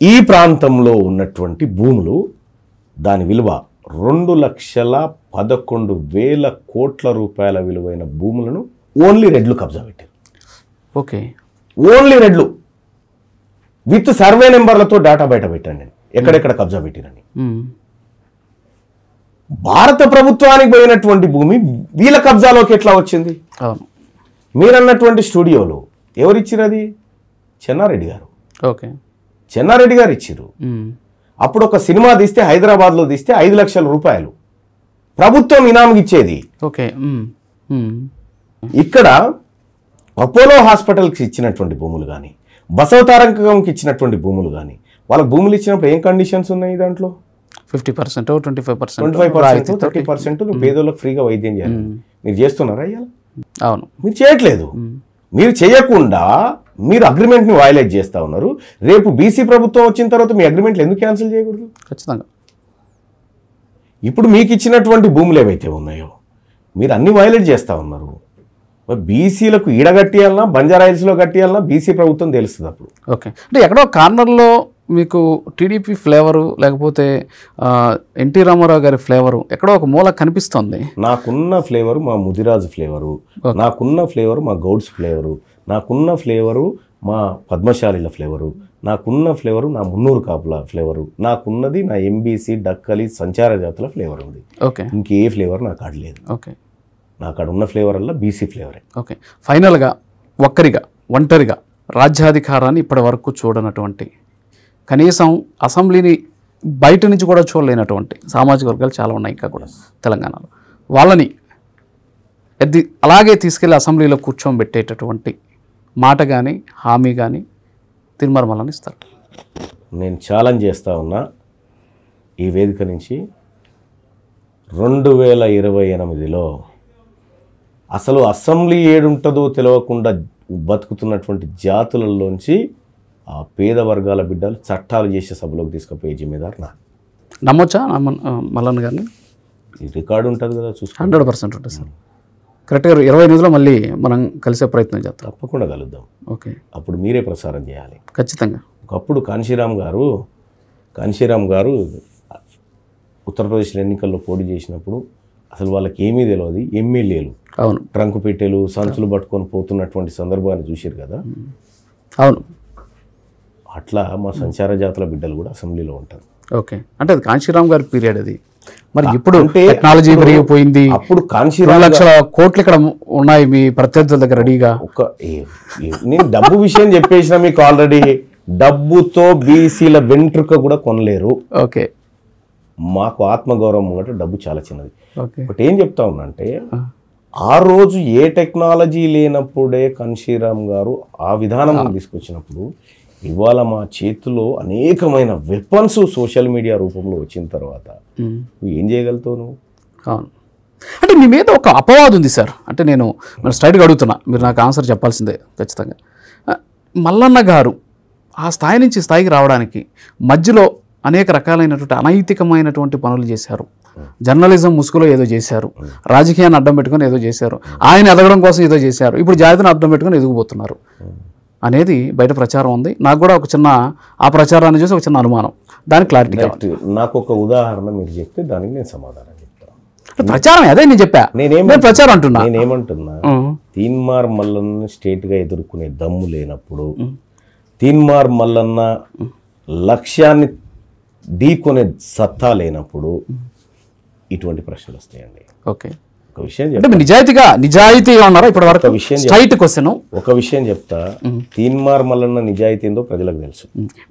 ఈ ప్రాంతంలో ఉన్నటువంటి భూములు దాని విలువ 2,11,000 కోట్ల రూపాయల విలువైన భూములను ఓన్లీ రెడ్లు కబ్జా పెట్టారు. Okay, only Reddlu with survey నెంబర్లతో data బయట పెట్టండి నేను ఎక్కడెక్కడ కబ్జా పెట్టినని. భారత ప్రభుత్వానికి పోయినటువంటి భూమి వీళ్ళ కబ్జాలోకి ఎట్లా వచ్చింది? మీరన్నటువంటి స్టూడియోలు ఎవరిచ్చిరు? అది చెన్నారెడ్డి గారు. ఓకే, చెన్నారెడ్డి గారు ఇచ్చిరు. అప్పుడు ఒక సినిమా తీస్తే హైదరాబాద్లో తీస్తే 5 లక్షల రూపాయలు ప్రభుత్వం ఇనాముకి ఇచ్చేది. ఓకే, ఇక్కడ అపోలో హాస్పిటల్కి ఇచ్చినటువంటి భూములు కానీ, బసవతారకంకి ఇచ్చినటువంటి భూములు కానీ, వాళ్ళకి భూములు ఇచ్చినప్పుడు ఏం కండిషన్స్ ఉన్నాయి? దాంట్లో 50%, 25%, 30% నువ్వు పేదోళ్ళకి ఫ్రీగా వైద్యం చేయాలి. మీరు చేస్తున్నారా? ఇవాళ అవును, మీరు చేయట్లేదు. మీరు చేయకుండా మీరు అగ్రిమెంట్ని వయలేట్ చేస్తూ ఉన్నారు. రేపు బీసీ ప్రభుత్వం వచ్చిన తర్వాత మీ అగ్రిమెంట్లు ఎందుకు క్యాన్సిల్ చేయకూడదు? ఖచ్చితంగా. ఇప్పుడు మీకు ఇచ్చినటువంటి భూములు ఏవైతే ఉన్నాయో మీరు అన్ని వయలేట్ చేస్తూ ఉన్నారు. బీసీలకు ఈడ కట్టియాలన్నా, బంజారాయిల్స్లో కట్టియాలన్నా బీసీ ప్రభుత్వం తెలుస్తుంది అప్పుడు. ఓకే, అంటే ఎక్కడో కార్నర్లో మీకు టీడీపీ ఫ్లేవరు లేకపోతే ఎన్టీ రామారావు గారి ఫ్లేవరు ఎక్కడో ఒక మూల కనిపిస్తుంది. నాకున్న ఫ్లేవరు మా ముదిరాజు ఫ్లేవరు, నాకున్న ఫ్లేవరు మా గౌడ్స్ ఫ్లేవరు, నాకున్న ఫ్లేవరు మా పద్మశాలిల ఫ్లేవరు, నాకున్న ఫ్లేవరు నా మున్నూరు కాపుల ఫ్లేవరు, నాకున్నది నా ఎంబీసీ డక్కలి సంచార జాతుల ఫ్లేవర్ ఉంది. ఓకే, ఇంకే ఫ్లేవర్ నాకు ఆడలేదు. ఓకే, నాకు ఆడ ఉన్న ఫ్లేవర్ అలా బీసీ ఫ్లేవరే. ఓకే, ఫైనల్గా ఒంటరిగా రాజ్యాధికారాన్ని ఇప్పటి వరకు చూడనటువంటి కనీసం అసెంబ్లీని బయట నుంచి కూడా చూడలేనటువంటి సామాజిక వర్గాలు చాలా ఉన్నాయి ఇంకా కూడా తెలంగాణలో. వాళ్ళని అలాగే తీసుకెళ్ళి అసెంబ్లీలో కూర్చోబెట్టేటటువంటి మాట కానీ హామీ కానీ తిరుమల ఇస్తారు. నేను ఛాలెంజ్ చేస్తా ఉన్నా ఈ వేదిక నుంచి 2028లో అసలు అసెంబ్లీ ఏడుంటుందో తెలియకుండా బతుకుతున్నటువంటి జాతులలోంచి ఆ పేద వర్గాల బిడ్డలు చట్టాలు చేసే సభలోకి తీసుకుపోయే జిమ్మేదారు నా. నమ్మొచ్చా మల్లన్న గారిని? ఈ రికార్డు ఉంటుంది కదా, చూసుకో. 100% ఉంటుంది సార్. కరెక్ట్గా 28 మళ్ళీ మనం కలిసే ప్రయత్నం చేస్తాం. తప్పకుండా కలుద్దాం. ఓకే, అప్పుడు మీరే ప్రసారం చేయాలి ఖచ్చితంగా. ఒకప్పుడు కాంశీరామ్ గారు ఉత్తరప్రదేశ్లో ఎన్నికల్లో పోటీ చేసినప్పుడు అసలు వాళ్ళకి ఏమీ తెలియదు, ఎమ్మెల్యేలు అవును ట్రంకు పెట్టెలు సంచులు పట్టుకొని పోతున్నటువంటి సందర్భాన్ని చూశారు కదా. అవును, అట్లా మా సంచార జాతుల బిడ్డలు కూడా అసెంబ్లీలో ఉంటారు. ఓకే, అంటే అది కాంశీరామ్ గారి పీరియడ్ అది. మరి ఇప్పుడు అంటే టెక్నాలజీ పెరిగిపోయింది, అప్పుడు 2 లక్షల కోట్లు ఇక్కడ ఉన్నాయి మీ ప్రత్యర్థుల దగ్గర రెడీగా. నేను డబ్బు విషయం చెప్పేసిన మీకు ఆల్రెడీ. డబ్బుతో బీసీల వెంట్రుక కూడా కొనలేరు. ఓకే, మాకు ఆత్మగౌరవం అంటే డబ్బు చాలా చిన్నది. ఓకే, బట్ ఏం చెప్తా ఉన్నా అంటే ఆ రోజు ఏ టెక్నాలజీ లేనప్పుడే కాంశీరామ్ గారు ఆ విధానం తీసుకొచ్చినప్పుడు ఇవాళ మా చేతిలో అనేకమైన వెపన్స్ సోషల్ మీడియా రూపంలో వచ్చిన తర్వాత నువ్వు ఏం చేయగలుగుతావు నువ్వు? అవును, అంటే మీ మీద ఒక అపవాదం ఉంది సార్. అంటే నేను స్ట్రైట్గా అడుగుతున్నా, మీరు నాకు ఆన్సర్ చెప్పాల్సిందే ఖచ్చితంగా. మల్లన్న గారు ఆ స్థాయి నుంచి స్థాయికి రావడానికి మధ్యలో అనేక రకాలైనటువంటి అనైతికమైనటువంటి పనులు చేశారు. జర్నలిజం ముసుగులో ఏదో చేశారు, రాజకీయాన్ని అడ్డం పెట్టుకొని ఏదో చేశారు, ఆయన ఎదగడం కోసం ఏదో చేశారు, ఇప్పుడు జాతిని అడ్డం పెట్టుకొని ఎదిగిపోతున్నారు అనేది బయట ప్రచారం ఉంది. నాకు కూడా ఒక చిన్న ఆ ప్రచారాన్ని చూసి ఒక చిన్న అనుమానం, దానికి క్లారిటీ కావాలి. నాకు ఒక ఉదాహరణ మీరు చెప్తే దానికి నేను సమాధానం చెప్తాను. ప్రచారం అదే నేను చెప్పా, నేను ప్రచారం అంటున్నా. నేనేమంటున్నా, తీన్మార్ మల్లన్న స్టేట్గా ఎదుర్కొనే దమ్ము లేనప్పుడు, తీన్మార్ మల్లన్న లక్ష్యాన్ని ఢీకొనే సత్తా లేనప్పుడు ఇటువంటి ప్రశ్నలు వస్తాయండి. ఓకే, ఒక విషయం నిజాయితీగా ఉన్నారా ఇప్పటి వరకు? ఒక విషయం చెప్తా, తీన్మార్ మల్లన్న నిజాయితీ ఏందో ప్రజలకు తెలుసు.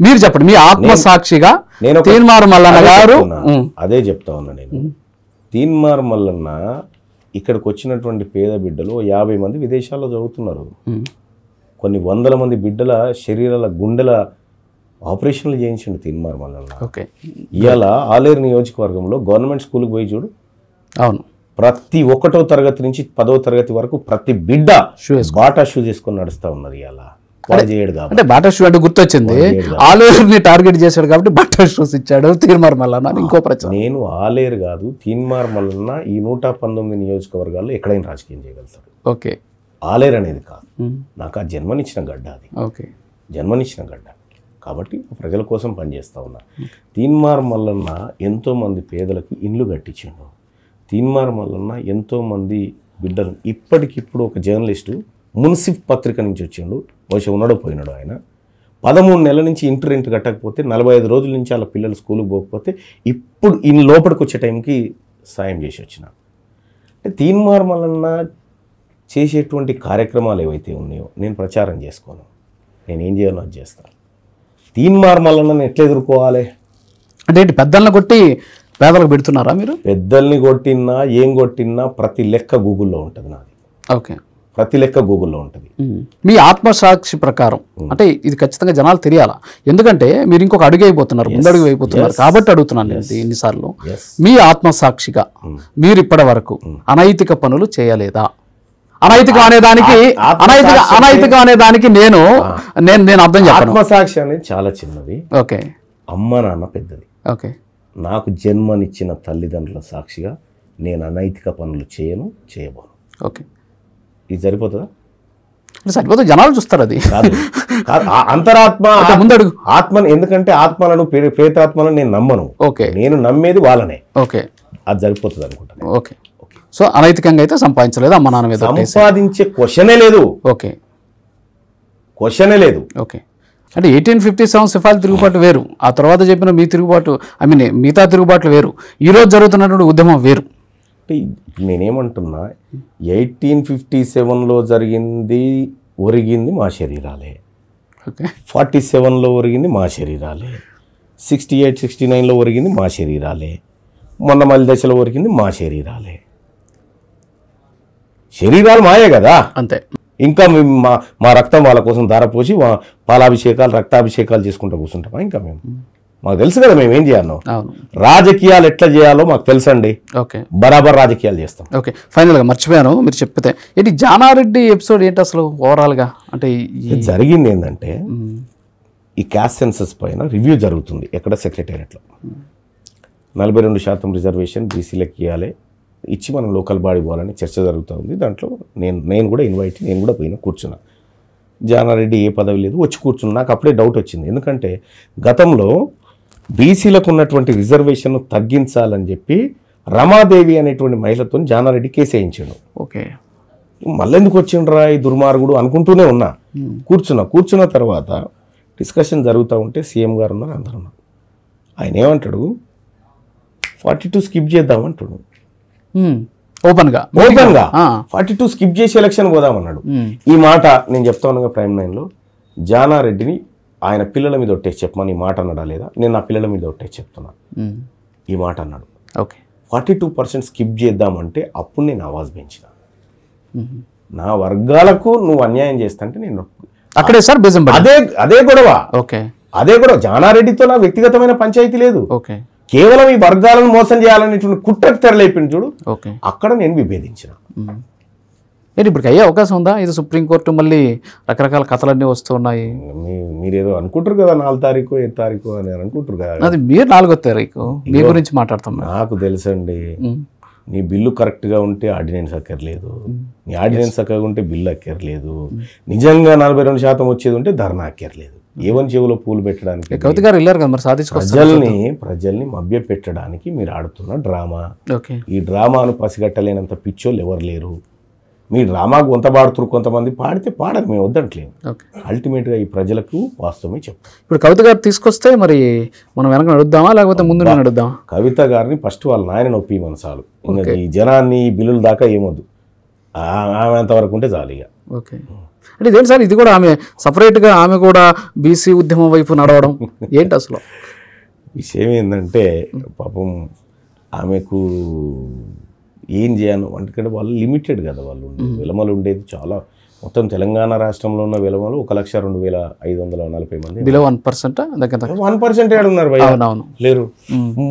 మీరు చెప్పండి, మీ ఆత్మసాక్షిగా. నేను తీన్మార్ మల్లన్న గారు అదే చెప్తా ఉన్నా నేను. తీన్మార్ మల్లన్న ఇక్కడికి వచ్చినటువంటి పేద బిడ్డలు 50 మంది విదేశాల్లో చదువుతున్నారు. కొన్ని వందల మంది బిడ్డల శరీరాల గుండెల ఆపరేషన్లు చేయించండి తీన్మార్ మల్లన్న. ఇవాళ ఆలేరు నియోజకవర్గంలో గవర్నమెంట్ స్కూల్కి పోయి చూడు. అవును, ప్రతి 1వ తరగతి నుంచి 10వ తరగతి వరకు ప్రతి బిడ్డ బాటా షూ చేసుకొని నడుస్తూ ఉన్నది. ఇలా చేయడు అంటే బాటా షూ అంటే గుర్తొచ్చింది, ఆలేరుని టార్గెట్ చేశాడు కాబట్టి బాటా షూస్ ఇచ్చాడు తీన్మార్ మల్లన్న. ఇంకో ప్రశ్న, నేను ఆలేరు కాదు, తీన్మార్ మల్లన్న ఈ 119 నియోజకవర్గాల్లో ఎక్కడైనా రాజకీయం చేయగలుగుతాడు. ఓకే, ఆలేరు అనేది కాదు, నాకు ఆ జన్మనిచ్చిన గడ్డ అది. ఓకే, జన్మనిచ్చిన గడ్డ కాబట్టి ప్రజల కోసం పనిచేస్తూ ఉన్నా. తీన్మార్ మల్లన్న ఎంతోమంది పేదలకి ఇండ్లు కట్టించిండు. తీన్మార్ మల్లన్న ఎంతోమంది బిడ్డలు, ఇప్పటికిప్పుడు ఒక జర్నలిస్టు మున్సిఫ్ పత్రిక నుంచి వచ్చిండు, బహుశా ఉన్నాడో పోయినాడు ఆయన. 13 నెలల నుంచి ఇంటి రెంట్ కట్టకపోతే 45 రోజుల నుంచి వాళ్ళ పిల్లలు స్కూల్కి పోకపోతే ఇప్పుడు ఈ లోపలికి వచ్చే టైంకి సాయం చేసి వచ్చిన. అంటే తీన్మార్ మల్లన్న చేసేటువంటి కార్యక్రమాలు ఏవైతే ఉన్నాయో నేను ప్రచారం చేసుకోను, నేను ఏం చేయాలో అది చేస్తాను. తీన్మార్ మల్లన్నని ఎట్లా ఎదుర్కోవాలి అంటే పెద్దలను కొట్టి పేదలకు పెడుతున్నారా మీరు? పెద్దల్ని కొట్టినా ఏం కొట్టినా ప్రతి లెక్క గూగుల్లో ఉంటుంది నాది. ఓకే, ప్రతి లెక్క గూగుల్లో ఉంటుంది. మీ ఆత్మసాక్షి ప్రకారం అంటే ఇది ఖచ్చితంగా జనాలు తెలియాలా, ఎందుకంటే మీరు ఇంకొక అడుగు అయిపోతున్నారు, ముందడుగు అయిపోతున్నారు కాబట్టి అడుగుతున్నాను నేను ఎన్నిసార్లు. మీ ఆత్మసాక్షిగా మీరు ఇప్పటి వరకు అనైతిక పనులు చేయలేదా? అనైతికం అనేదానికి నేను అర్థం చెప్పాను. ఆత్మసాక్షి అనేది చాలా చిన్నది. ఓకే, అమ్మ నాన్న పెద్దది. ఓకే, నాకు జన్మనిచ్చిన తల్లిదండ్రుల సాక్షిగా నేను అనైతిక పనులు చేయబోను. ఓకే, ఇది సరిపోతుందా? సరిపోతుంది, జనాలు చూస్తారు. అది అంతరాత్మ ముందడుగు ఆత్మను, ఎందుకంటే ఆత్మలను ప్రేతాత్మలను నేను నమ్మను. ఓకే, నేను నమ్మేది వాళ్ళనే. ఓకే, అది సరిపోతుంది అనుకుంటాను. ఓకే, సో అనైతికంగా అయితే సంపాదించలేదు, అమ్మ నాన్న మీద సంపాదించే క్వశ్చనే లేదు. ఓకే, క్వశ్చనే లేదు. ఓకే, అంటే 1857 సిపాయిల తిరుగుబాటు వేరు, ఆ తర్వాత చెప్పిన మీ తిరుగుబాటు మిగతా తిరుగుబాట్లు వేరు, ఈరోజు జరుగుతున్నటువంటి ఉద్యమం వేరు. నేనేమంటున్నా, 1857లో జరిగింది ఒరిగింది మా శరీరాలే. ఓకే 47లో ఒరిగింది మా శరీరాలే, 68, 69లో ఒరిగింది మా శరీరాలే, మొన్న మళ్ళీ దశలో ఒరిగింది మా శరీరాలే. శరీరాలు మాయే కదా. అంతే. ఇంకా మేము మా రక్తం వాళ్ళ కోసం ధారపోసి పాలాభిషేకాలు రక్తాభిషేకాలు చేసుకుంటూ కూర్చుంటామా? ఇంకా మాకు తెలుసు కదా మేము ఏం చేయాలో. రాజకీయాలు ఎట్లా చేయాలో మాకు తెలుసండి. ఓకే, బరాబర్ రాజకీయాలు చేస్తాం. ఓకే, ఫైనల్గా మర్చిపోయాను మీరు చెప్తే ఏంటి జానారెడ్డి ఎపిసోడ్ ఏంటి అసలు ఓవరాల్గా? అంటే జరిగింది ఏంటంటే ఈ క్యాస్ట్ సెన్సస్ పైన రివ్యూ జరుగుతుంది ఎక్కడ సెక్రటేరియట్లో. 42% రిజర్వేషన్ బీసీలకు ఇవ్వాలి, ఇచ్చి మనం లోకల్ బాడీ పోవాలని చర్చ జరుగుతూ ఉంది. దాంట్లో నేను కూడా నేను కూడా పోయినా కూర్చున్నా. జానారెడ్డి ఏ పదవి లేదు, వచ్చి కూర్చున్నా. నాకు అప్పుడే డౌట్ వచ్చింది, ఎందుకంటే గతంలో బీసీలకు ఉన్నటువంటి రిజర్వేషన్ తగ్గించాలని చెప్పి రమాదేవి అనేటువంటి మహిళతో జానారెడ్డి కేసు వేయించాడు. ఓకే, మళ్ళీ ఎందుకు వచ్చిండ్రా ఈ దుర్మార్గుడు అనుకుంటూనే ఉన్నా. కూర్చున్న తర్వాత డిస్కషన్ జరుగుతూ ఉంటే సీఎం గారు ఉన్నారు, అందరూ ఉన్నారు. ఆయన ఏమంటాడు, 42 స్కిప్ చేద్దామంటాడు. ఓపెన్గా 42 స్కిప్ చేసి ఎలక్షన్ పోదామన్నాడు. ఈ మాట నేను చెప్తా ఉన్నాగా ప్రైమ్ 9లో, జానారెడ్డిని ఆయన పిల్లల మీద ఒట్టేసి చెప్పమని ఈ మాట అన్నాడా లేదా? నేను నా పిల్లల మీద ఒట్టేసి చెప్తున్నా, ఈ మాట అన్నాడు. ఓకే, 42% స్కిప్ చేద్దామంటే అప్పుడు నేను ఆవాజ్ పెంచిన. నా వర్గాలకు నువ్వు అన్యాయం చేస్తాంటే నేను అక్కడే సార్ అదే గొడవ. ఓకే, అదే గొడవ. జానారెడ్డితో నా వ్యక్తిగతమైన పంచాయతీ లేదు. ఓకే, కేవలం ఈ వర్గాలను మోసం చేయాలనేటువంటి కుట్రకు తెరలేపింది చూడు, ఓకే, అక్కడ నేను విభేదించిన. ఏంటి ఇప్పుడు అయ్యే అవకాశం ఉందా? ఇది సుప్రీంకోర్టు మళ్ళీ రకరకాల కథలన్నీ వస్తున్నాయి. మీరేదో అనుకుంటారు కదా 4 తారీఖు 5 తారీఖు అని అనుకుంటారు కదా. అది మీరు 4వ తారీఖు మీ గురించి మాట్లాడుతాం. నాకు తెలుసండి, నీ బిల్లు కరెక్ట్గా ఉంటే ఆర్డినెన్స్ అక్కర్లేదు, నీ ఆర్డినెన్స్ చక్కగా ఉంటే బిల్లు అక్కర్లేదు, నిజంగా 42% వచ్చేది ఉంటే ధర్నా అక్కర్లేదు. ఏవని చెవులో పూలు పెట్టడానికి కవిత గారు వెళ్ళారు కదా మరి ప్రజల్ని మభ్య పెట్టడానికి మీరు ఆడుతున్న డ్రామా. ఓకే, ఈ డ్రామాను పసిగట్టలేనంత పిచ్చోళ్ళు ఎవరు లేరు. మీ డ్రామాకు కొంత పాడుతున్నారు, కొంతమంది పాడితే పాడరు, మేము వద్దంటలేము. అల్టిమేట్గా ఈ ప్రజలకు వాస్తవమే చెప్తాం. ఇప్పుడు కవిత గారు తీసుకొస్తే మరి మనం వెనక నడుద్దామా లేకపోతే ముందు నడుద్దాం? కవిత గారిని ఫస్ట్ వాళ్ళ నాయన నొప్పి మన చాలు. ఇంకా ఈ జనాన్ని బిల్లుల దాకా ఏమొద్దు, ఆమె అంతవరకు ఉంటే చాలు ఇక. ఓకే, అంటే ఇదేంటి సార్, ఇది కూడా ఆమె సపరేట్గా ఆమె కూడా బీసీ ఉద్యమం వైపు నడవడం ఏంటి అసలు? విషయం ఏంటంటే పాపం ఆమెకు ఏం చేయను, ఎందుకంటే వాళ్ళు లిమిటెడ్ కదా. వాళ్ళు విలమలు ఉండేది చాలా, మొత్తం తెలంగాణ రాష్ట్రంలో ఉన్న విలమలు 1,02,540 మంది. బిలో 1%? 1% ఏడున్నారు భయ్యా, లేరు.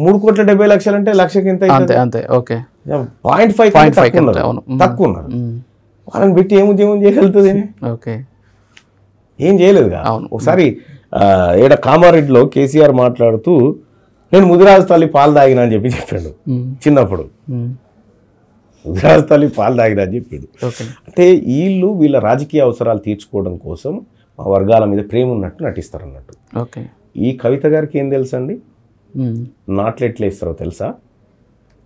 3,70,00,000 అంటే లక్షకి ఎంత? అంతే. ఓకే, 0.5 తక్కువ ఉన్నారు. వాళ్ళని పెట్టి ఏం ఉద్యమం చేయగలుగుతుంది? ఓకే, ఏం చేయలేదుగా. ఒకసారి ఏడ కామారెడ్డిలో కేసీఆర్ మాట్లాడుతూ నేను ముదిరాజు తల్లి పాలు తాగినా అని చెప్పాడు చిన్నప్పుడు. ముదిరాజు తల్లి పాలు తాగినా అని చెప్పాడు. అంటే వీళ్ళ రాజకీయ అవసరాలు తీర్చుకోవడం కోసం మా వర్గాల మీద ప్రేమ ఉన్నట్టు నటిస్తారు అన్నట్టు. ఓకే, ఈ కవిత గారికి ఏం తెలుసా అండి? నాట్లు ఎట్లా ఇస్తారో తెలుసా?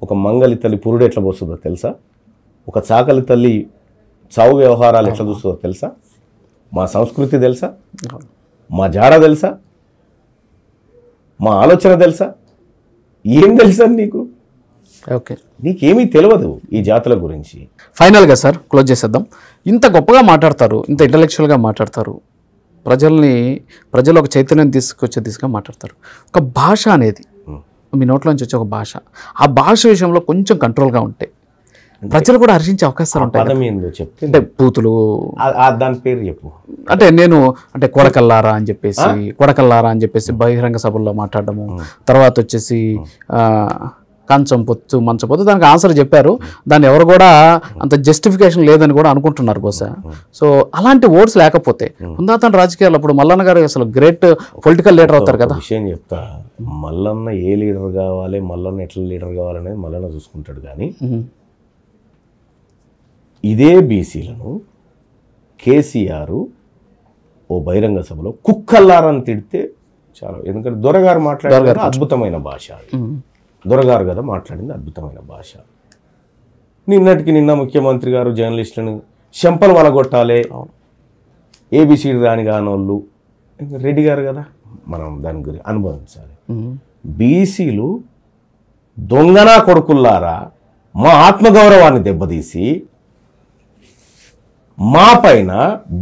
ఒక మంగలి తల్లి పురుడు ఎట్లా పోస్తుందో తెలుసా? ఒక చాకలి తల్లి చావు వ్యవహారాలు ఎట్లా చూస్తుందో తెలుసా? మా సంస్కృతి తెలుసా? మా జాడ తెలుసా? మా ఆలోచన తెలుసా? ఏం తెలుసా నీకు? ఓకే, నీకేమీ తెలియదు ఈ జాతుల గురించి. ఫైనల్గా సార్ క్లోజ్ చేసేద్దాం. ఇంత గొప్పగా మాట్లాడతారు, ఇంత ఇంటలెక్చువల్గా మాట్లాడతారు, ప్రజలు ఒక చైతన్యం తీసుకొచ్చే దిశగా మాట్లాడతారు. ఒక భాష అనేది మీ నోట్లోంచి వచ్చే ఒక భాష, ఆ భాష విషయంలో కొంచెం కంట్రోల్గా ఉంటే ప్రజలు కూడా హర్షించే అవకాశాలు ఉంటాయి. అంటే బూతులు, దాని పేరు చెప్పు. అంటే కొడకల్లారా అని చెప్పేసి బహిరంగ సభల్లో మాట్లాడడము, తర్వాత వచ్చేసి కంచం పొత్తు మంచం పొత్తు, దానికి ఆన్సర్ చెప్పారు. దాన్ని ఎవరు కూడా అంత జస్టిఫికేషన్ లేదని కూడా అనుకుంటున్నారు బహుశా. సో అలాంటి ఓట్స్ లేకపోతే హుందాతన రాజకీయాలు అప్పుడు మల్లన్న గారు అసలు గ్రేట్ పొలిటికల్ లీడర్ అవుతారు కదా. విషయం చెప్తా, మల్లన్న ఏ లీడర్ కావాలి, మల్లన్న ఎట్లా లీడర్ కావాలనేది మల్లన్న చూసుకుంటాడు. కానీ ఇదే బీసీలను కేసీఆర్ ఓ బహిరంగ సభలో కుక్కల్లారని తిడితే చాలా. ఎందుకంటే దొరగారు మాట్లాడారు అద్భుతమైన భాష, దొరగారు కదా మాట్లాడింది అద్భుతమైన భాష. నిన్న ముఖ్యమంత్రి గారు జర్నలిస్టులను చెంపలు వలగొట్టాలి, ఏబిసిడి రాని కానోళ్ళు, రెడ్డి గారు కదా, మనం దాని గురించి అనుభవించాలి. బీసీలు దొంగనా కొడుకుల్లారా మా ఆత్మగౌరవాన్ని దెబ్బతీసి మా పైన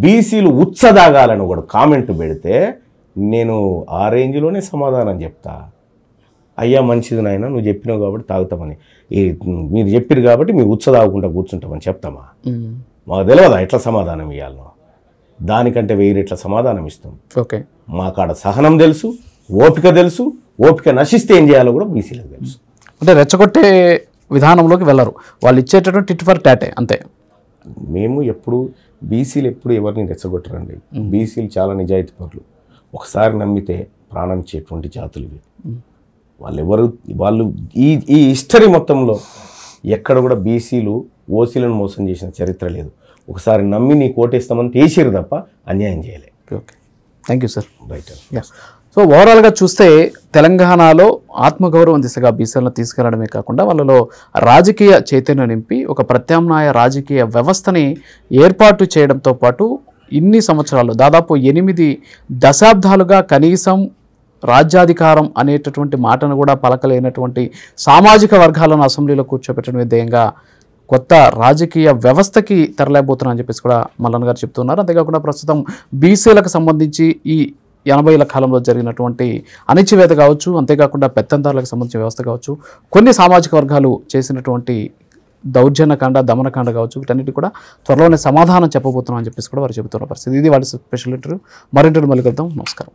బీసీలు ఉచ్చదాగాలని ఒకడు కామెంట్ పెడితే నేను ఆ రేంజ్లోనే సమాధానం చెప్తా. అయ్యా మంచిది నాయన, నువ్వు చెప్పినావు కాబట్టి తాగుతామని, మీరు చెప్పారు కాబట్టి మీరు ఉచ్చదాగకుండా కూర్చుంటామని చెప్తామా? మాకు తెలియదా ఎట్లా సమాధానం ఇవ్వాలనో? దానికంటే 1000 రెట్ల సమాధానం ఇస్తాం. ఓకే, మా కాడ సహనం తెలుసు, ఓపిక తెలుసు. ఓపిక నశిస్తే ఏం చేయాలో కూడా బీసీలకు తెలుసు. అంటే రెచ్చగొట్టే విధానంలోకి వెళ్ళరు, వాళ్ళు ఇచ్చేటటువంటి టిట్ ఫర్ టాటే అంతే. మేము ఎప్పుడు బీసీలు ఎప్పుడు ఎవరిని రెచ్చగొట్టరండి. బీసీలు చాలా నిజాయితీ పరులు. ఒకసారి నమ్మితే ప్రాణం ఇచ్చేటువంటి జాతులు ఇవి. వాళ్ళు ఈ హిస్టరీ మొత్తంలో ఎక్కడ కూడా బీసీలు ఓసీలను మోసం చేసిన చరిత్ర లేదు. ఒకసారి నమ్మి నీ కోటేస్తామని తీసిరు తప్ప అన్యాయం చేయలే. Okay, thank you sir. Right. So ఓవరాల్గా చూస్తే తెలంగాణలో ఆత్మగౌరవం దిశగా బీసీలను తీసుకెళ్లడమే కాకుండా వాళ్ళలో రాజకీయ చైతన్యం నింపి ఒక ప్రత్యామ్నాయ రాజకీయ వ్యవస్థని ఏర్పాటు చేయడంతో పాటు ఇన్ని సంవత్సరాలు దాదాపు 8 దశాబ్దాలుగా కనీసం రాజ్యాధికారం అనేటటువంటి మాటను కూడా పలకలేనటువంటి సామాజిక వర్గాలను అసెంబ్లీలో కూర్చోబెట్టడమే ధ్యేయంగా కొత్త రాజకీయ వ్యవస్థకి తరలిపోతున్నారని చెప్పేసి కూడా మల్లన్న గారు చెప్తున్నారు. అంతేకాకుండా ప్రస్తుతం బీసీలకు సంబంధించి ఈ 80ల కాలంలో జరిగినటువంటి అణచివేత కావచ్చు, అంతేకాకుండా పెత్తందారులకు సంబంధించిన వ్యవస్థ కావచ్చు, కొన్ని సామాజిక వర్గాలు చేసినటువంటి దౌర్జన్యకాండ, దమనకాండ కావచ్చు, వీటన్నిటి కూడా త్వరలోనే సమాధానం చెప్పబోతున్నాం అని చెప్పేసి కూడా వారు చెబుతున్న పరిస్థితి. ఇది వాళ్ళ స్పెషల్ ఇంటర్వ్యూ. మరింటి మళ్ళీ కలుద్దాం. నమస్కారం.